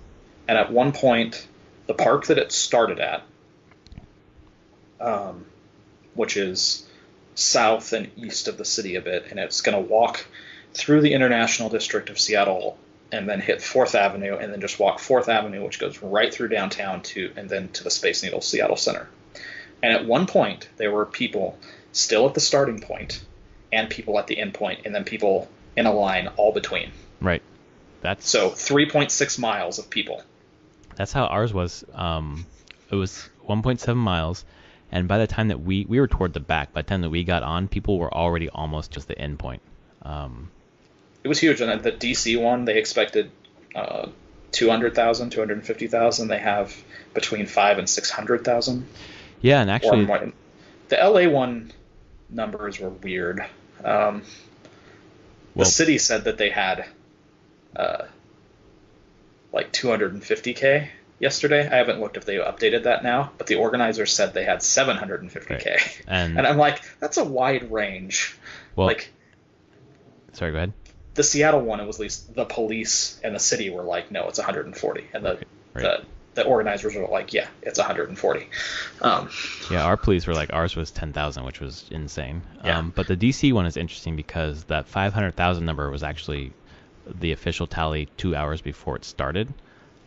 And at one point, the park that it started at, which is south and east of the city a bit, and it's going to walk through the International District of Seattle and then hit 4th Avenue and then just walk 4th Avenue, which goes right through downtown and then to the Space Needle Seattle Center. And at one point, there were people still at the starting point and people at the end point, and then people in a line all between. Right. So 3.6 miles of people. That's how ours was. It was 1.7 miles, and by the time that we were toward the back, by the time that we got on, people were already almost just the end point. It was huge. And the DC one, they expected 200,000, 250,000. They have between 500,000 and 600,000. Yeah, and actually, the LA one numbers were weird. The city said that they had like 250K yesterday. I haven't looked if they updated that now, but the organizers said they had 750K. Right. And I'm like, that's a wide range. Well, sorry, go ahead. The Seattle one, it was at least the police and the city were like, no, it's 140. And the organizers were like, yeah, it's 140. Yeah, our police were like, ours was 10,000, which was insane. Yeah. But the DC one is interesting because that 500,000 number was actually the official tally 2 hours before it started.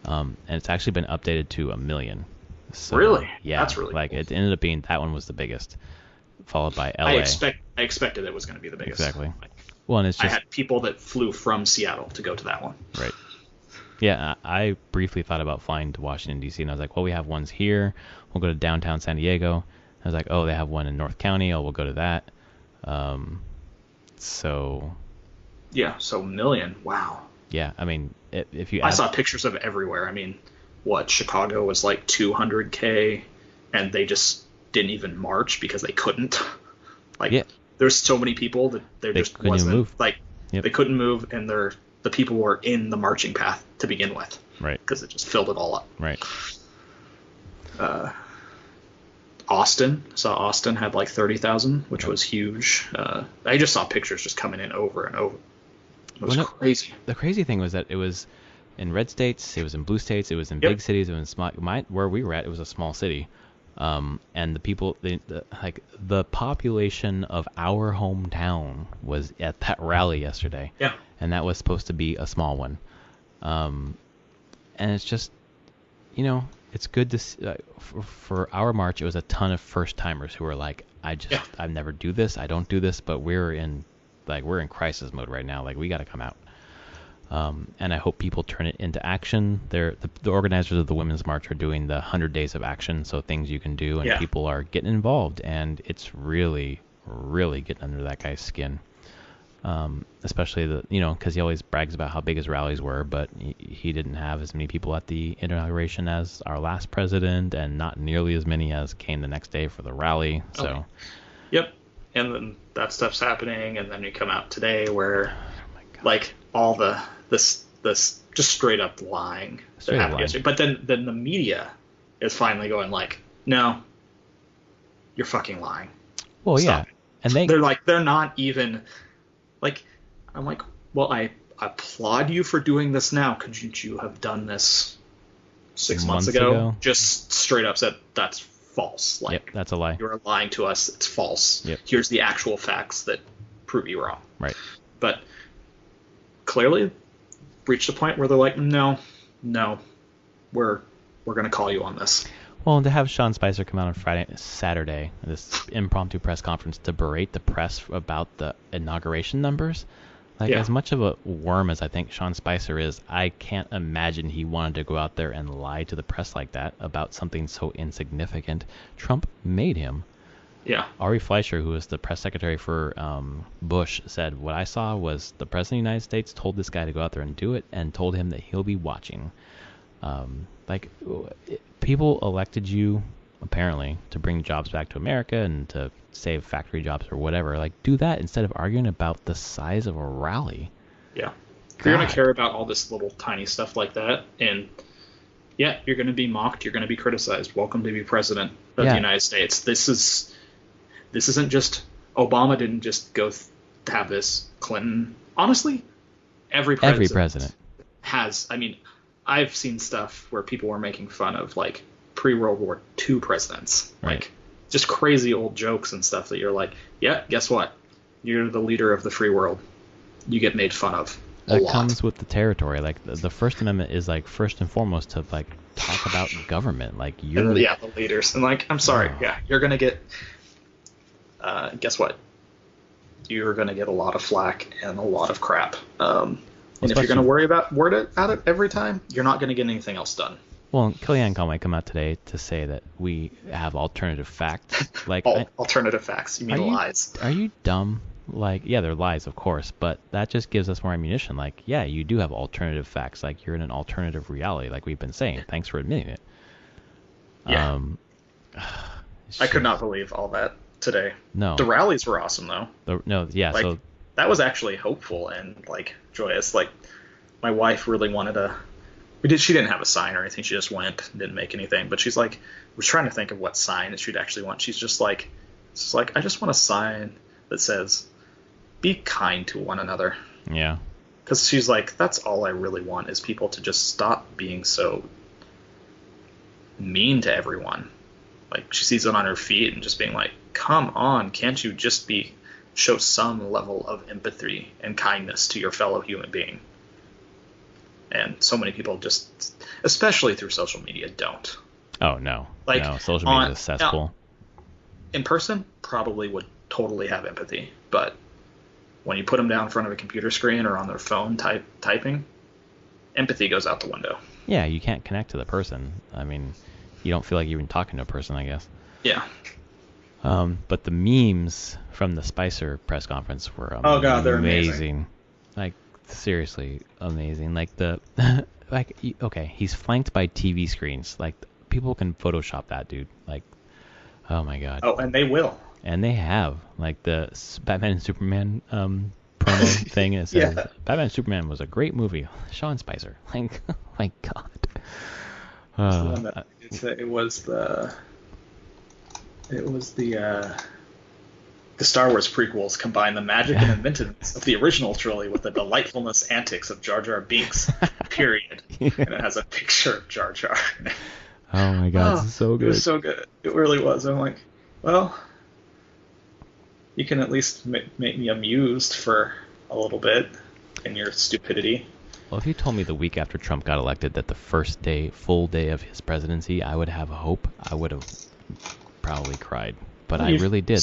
And it's actually been updated to 1 million. So, really? Yeah. That's really cool. It ended up being, that one was the biggest, followed by LA. I expected it was going to be the biggest. Exactly. Well, and it's I just had people that flew from Seattle to go to that one. right. Yeah, I briefly thought about flying to Washington, D.C., and I was like, well, we have ones here. We'll go to downtown San Diego. I was like, oh, they have one in North County. Oh, we'll go to that. So... Yeah, so $1 million. Wow. Yeah, I mean, if you... I saw pictures of it everywhere. I mean, Chicago was like 200K, and they just didn't even march because they couldn't. Like, yeah. There's so many people that they just wasn't... Move. Like, They couldn't move, and the people were in the marching path to begin with. Right. Because it just filled it all up. Right. Austin had like 30,000, which was huge. I just saw pictures just coming in over and over. It was crazy. The crazy thing was that it was in red states, it was in blue states, it was in big cities, it was in small. Where we were at, it was a small city. And the people, the population of our hometown was at that rally yesterday. Yeah. And that was supposed to be a small one. And it's just, it's good to see, for our march. It was a ton of first timers who were like, I never do this. I don't do this, but we're in crisis mode right now. Like, we got to come out. And I hope people turn it into action. The organizers of the Women's March are doing the 100 days of action, so things you can do, and people are getting involved, and it's really, really getting under that guy's skin. Especially because he always brags about how big his rallies were, but he didn't have as many people at the inauguration as our last president, and not nearly as many as came the next day for the rally. So, okay. Yep. And then that stuff's happening, and then you come out today where, all this just straight up lying that happened yesterday. But then the media is finally going like, no, you're fucking lying. Well, Stop. Yeah, and they're not even like. I'm like, well, I applaud you for doing this now. Couldn't you have done this 6 months ago? Just straight up said that's false. Like, yep, that's a lie. You're lying to us. It's false. Yep. Here's the actual facts that prove you wrong. Right. But clearly reached a point where they're like, no, we're going to call you on this. Well, and to have Sean Spicer come out on Saturday, this impromptu press conference to berate the press about the inauguration numbers, as much of a worm as I think Sean Spicer is, I can't imagine he wanted to go out there and lie to the press like that about something so insignificant. Trump made him. Yeah. Ari Fleischer, who was the press secretary for Bush, said, what I saw was the president of the United States told this guy to go out there and do it, and told him that he'll be watching. People elected you, apparently, to bring jobs back to America and to save factory jobs or whatever. Like, do that instead of arguing about the size of a rally. Yeah. If you're going to care about all this little tiny stuff like that, and yeah, you're going to be mocked, you're going to be criticized. Welcome to be president of the United States. This isn't just Obama didn't just go have this. Clinton, honestly, every president has. I mean, I've seen stuff where people were making fun of like pre-World War II presidents, like just crazy old jokes and stuff that you're like, yeah, guess what? You're the leader of the free world. You get made fun of. That comes with the territory. Like the First Amendment is like first and foremost to like talk about government. Like you're the leaders. And like, I'm sorry, you're gonna get. Guess what? You're gonna get a lot of flack and a lot of crap. And if you're gonna worry about word it every time, you're not gonna get anything else done. Well, Kellyanne Conway come out today to say that we have alternative facts. Like alternative facts. You mean lies? Are you dumb? Like, yeah, they're lies, of course, but that just gives us more ammunition. Like, yeah, you do have alternative facts. Like, you're in an alternative reality, like we've been saying. Thanks for admitting it. Yeah. I could not believe all that today. No. The rallies were awesome, though. So that was actually hopeful and like joyous. Like, my wife really wanted to. She didn't have a sign or anything. She just went, didn't make anything. But she's like, was trying to think of what sign that she'd actually want. She's just like, I just want a sign that says, "Be kind to one another." Yeah. Because she's like, that's all I really want is people to just stop being so mean to everyone. Like, she sees it on her feet and just being like, come on, can't you just show some level of empathy and kindness to your fellow human being? And so many people just, especially through social media, don't. Oh, no. No, social media is a cesspool. In person, probably would totally have empathy. But when you put them down in front of a computer screen or on their phone typing, empathy goes out the window. Yeah, you can't connect to the person. I mean, you don't feel like you're even talking to a person, I guess. Yeah. But the memes from the Spicer press conference were oh god, they're amazing. Like, seriously amazing. Like okay, he's flanked by TV screens. Like, people can Photoshop that dude. Like, oh my god. Oh, and they will. And they have, like, the Batman and Superman promo thing. It says Batman and Superman was a great movie. Sean Spicer. Like, oh my god. It was the Star Wars prequels combine the magic and inventiveness of the original trilogy with the delightfulness antics of Jar Jar Binks. Period. And it has a picture of Jar Jar. Oh my god, this is so good. It was so good. It really was. I'm like, well, you can at least make me amused for a little bit in your stupidity. Well, if you told me the week after Trump got elected that the first full day of his presidency, I would have hope, I would have probably cried. But I really did.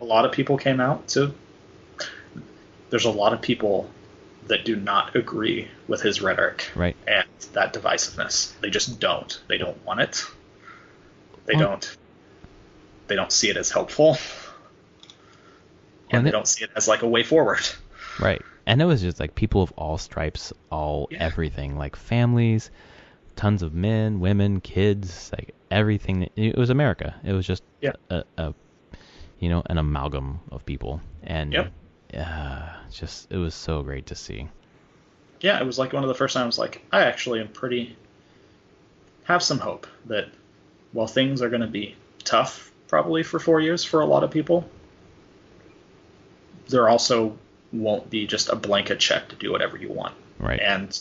A lot of people came out to. There's a lot of people that do not agree with his rhetoric, right, and that divisiveness. They just don't. They don't want it. They don't see it as helpful, and they don't see it as like a way forward. Right. And it was just like people of all stripes, everything, like families, tons of men, women, kids, like everything. It was America. It was just an amalgam of people, and it was so great to see. Yeah, it was like one of the first times like I actually have some hope that while things are going to be tough probably for 4 years for a lot of people, there also won't be just a blanket check to do whatever you want. Right. And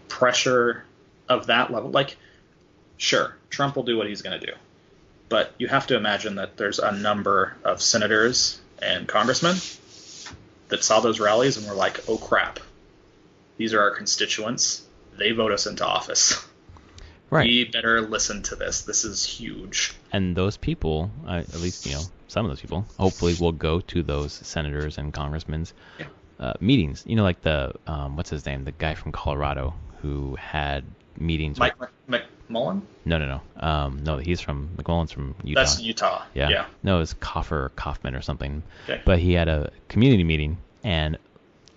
pressure of that level, like, sure, Trump will do what he's going to do. But you have to imagine that there's a number of senators and congressmen that saw those rallies and were like, oh crap, these are our constituents. They vote us into office. Right. We better listen to this. This is huge. And those people, at least, some of those people, hopefully will go to those senators and congressmen's meetings. Like the, what's his name? The guy from Colorado who had meetings. Mike McMullen? No. No, he's from, McMullen's from Utah. That's Utah. Yeah. No, it was Kaufman or something. Okay. But he had a community meeting, and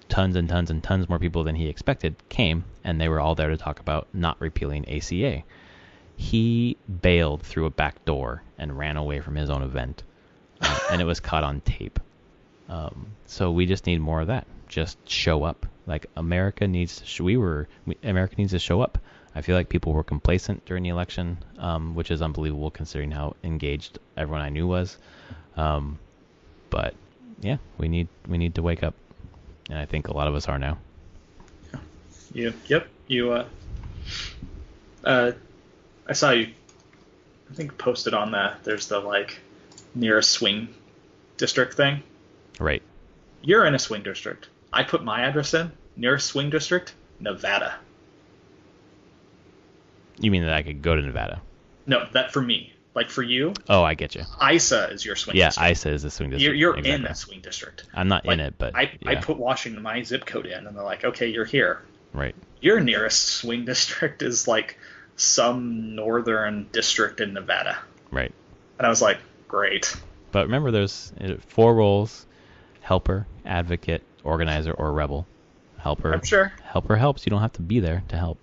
tons and tons and tons more people than he expected came, and they were all there to talk about not repealing ACA. He bailed through a back door and ran away from his own event, and it was caught on tape. So we just need more of that. Just show up. Like, America needs to show up. I feel like people were complacent during the election, which is unbelievable considering how engaged everyone I knew was. But yeah, we need to wake up, and I think a lot of us are now. Yep. I saw you, I think, posted on that. There's the like nearest swing district thing. Right. You're in a swing district. I put my address in. Nearest swing district, Nevada. You mean that I could go to Nevada? No, that for me. Like for you. Oh, I get you. ISA is your swing district. Yeah, ISA is the swing district. You're exactly in that swing district. I'm not in it, but I put Washington, my zip code in, and they're like, okay, you're here. Right. Your nearest swing district is like some northern district in Nevada. Right. And I was like, great. But remember, there's 4 roles: helper, advocate, organizer, or rebel. Helper. I'm sure. Helper helps. You don't have to be there to help.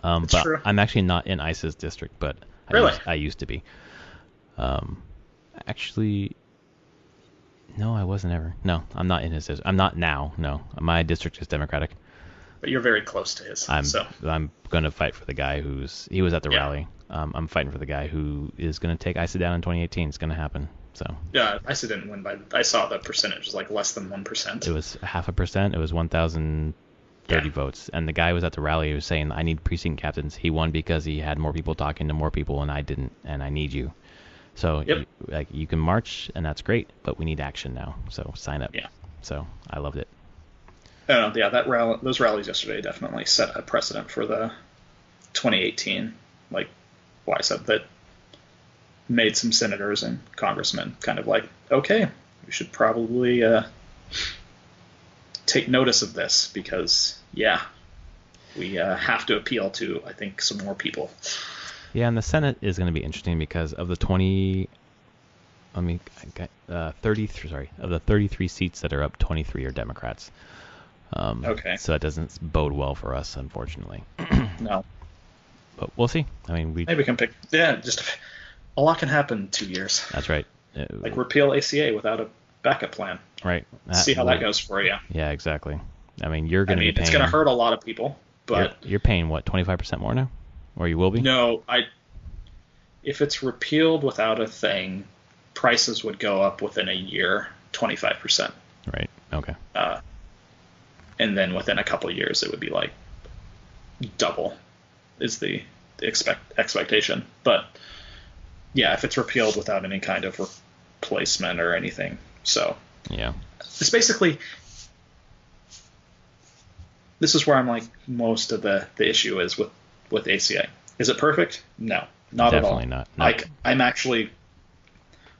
But true. I'm actually not in ISIS district, but really? I used to be. Actually, no, I wasn't ever. No, I'm not in his district. I'm not now. No, my district is Democratic. But you're very close to his. I'm going to fight for the guy he was at the rally. I'm fighting for the guy who is going to take ISIS down in 2018. It's going to happen. So. Yeah, ISIS didn't win I saw the percentage, like less than 1%. It was 0.5%. It was 1,030 votes. And the guy was at the rally. He was saying, I need precinct captains. He won because he had more people talking to more people, and I didn't, and I need you. So you can march, and that's great, but we need action now. So sign up. Yeah. So I loved it. Those rallies yesterday definitely set a precedent for the 2018, like I said, that made some senators and congressmen kind of like, okay, we should probably take notice of this because, we have to appeal to, I think, some more people. Yeah, and the Senate is going to be interesting because of the 33 seats that are up, 23 are Democrats. Okay. So that doesn't bode well for us, unfortunately. No. But we'll see. I mean, maybe we can pick. Yeah, just a lot can happen in 2 years. That's right. Like repeal ACA without a backup plan. Right. See how that goes for you. Yeah, exactly. I mean, you're going to be paying. It's going to hurt a lot of people, but you're paying what, 25% more now, or you will be? No, if it's repealed without a thing, prices would go up within a year, 25%. Right. Okay. And then within a couple of years, it would be like double is the expectation. But yeah, if it's repealed without any kind of replacement or anything, so yeah, it's basically. This is where I'm like most of the issue is with ACA. Is it perfect? No, not definitely at all. Not. Like I'm actually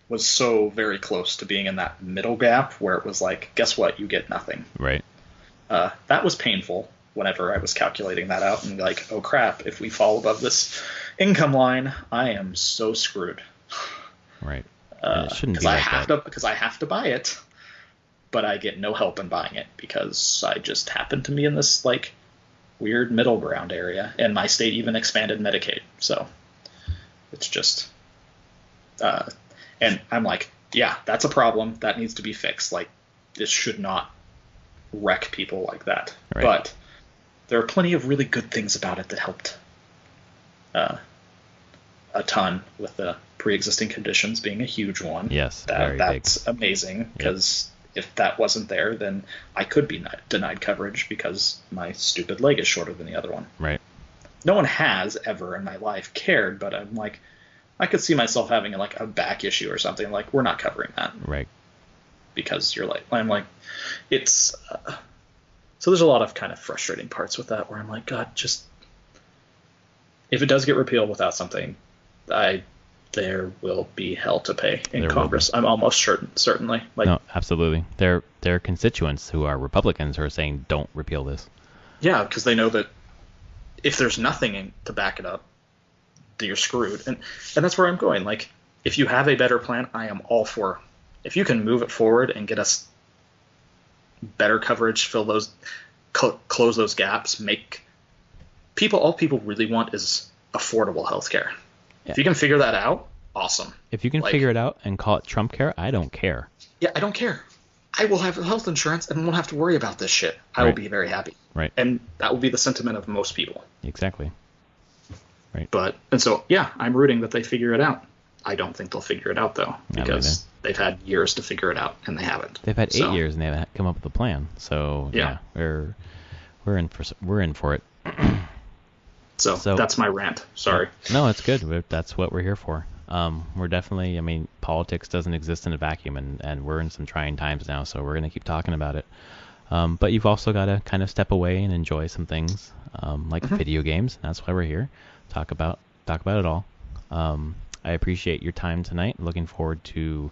was so very close to being in that middle gap where it was like, guess what? You get nothing. Right. That was painful whenever I was calculating that out and like, oh crap, if we fall above this income line, I am so screwed. Right. It shouldn't be like that. Because I have to buy it, but I get no help in buying it because I just happen to be in this like weird middle ground area, and my state even expanded Medicaid. So it's just, and I'm like, yeah, that's a problem that needs to be fixed. Like this should not wreck people like that. Right. But there are plenty of really good things about it that helped a ton, with the pre-existing conditions being a huge one. Yes, that's big. Amazing because if that wasn't there, then I could be denied coverage because my stupid leg is shorter than the other one. Right. No one has ever in my life cared, but I'm like, I could see myself having like a back issue or something. Like we're not covering that. Right. Because I'm like, it's so there's a lot of kind of frustrating parts with that where I'm like, God, just if it does get repealed without something, there will be hell to pay in Congress. I'm almost certainly. Like, no, absolutely. There are constituents who are Republicans who are saying don't repeal this. Yeah, because they know that if there's nothing to back it up, that you're screwed. And that's where I'm going. Like, if you have a better plan, I am all for. If you can move it forward and get us better coverage, close those gaps, all people really want is affordable healthcare. Yeah. If you can figure that out, awesome. If you can figure it out and call it Trump care, I don't care. Yeah, I don't care. I will have health insurance and won't have to worry about this shit. I will be very happy. Right. And that will be the sentiment of most people. Exactly. Right. And so, yeah, I'm rooting that they figure it out. I don't think they'll figure it out, though, because they've had years to figure it out, and they haven't. They've had 8 years, and they haven't come up with a plan. So, yeah we're in for it. So that's my rant. Sorry. No, it's good. That's what we're here for. We're definitely, I mean, politics doesn't exist in a vacuum, and we're in some trying times now, so we're going to keep talking about it. But you've also got to kind of step away and enjoy some things, like video games. That's why we're here. Talk about it all. I appreciate your time tonight. Looking forward to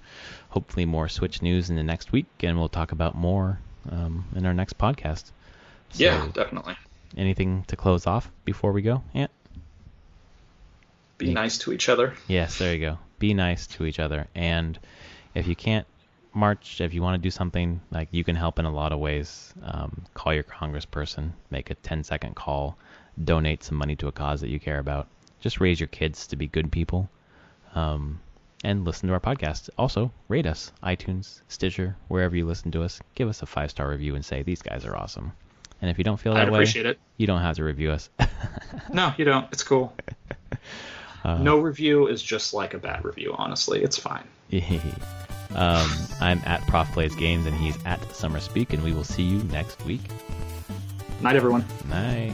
hopefully more Switch news in the next week, and we'll talk about more in our next podcast. So, yeah, definitely. Anything to close off before we go, Ant? Be nice to each other. Yes, there you go. Be nice to each other. And if you can't march, if you want to do something, like, you can help in a lot of ways. Call your congressperson, make a 10-second call, donate some money to a cause that you care about. Just raise your kids to be good people. And listen to our podcast. Also, rate us. iTunes, Stitcher, wherever you listen to us. Give us a 5-star review and say, these guys are awesome. And if you don't feel that way, appreciate it. You don't have to review us. No, you don't. It's cool. No review is just like a bad review, honestly. It's fine. I'm at Prof Plays Games, and he's at Summer Speak, and we will see you next week. Night, everyone. Night.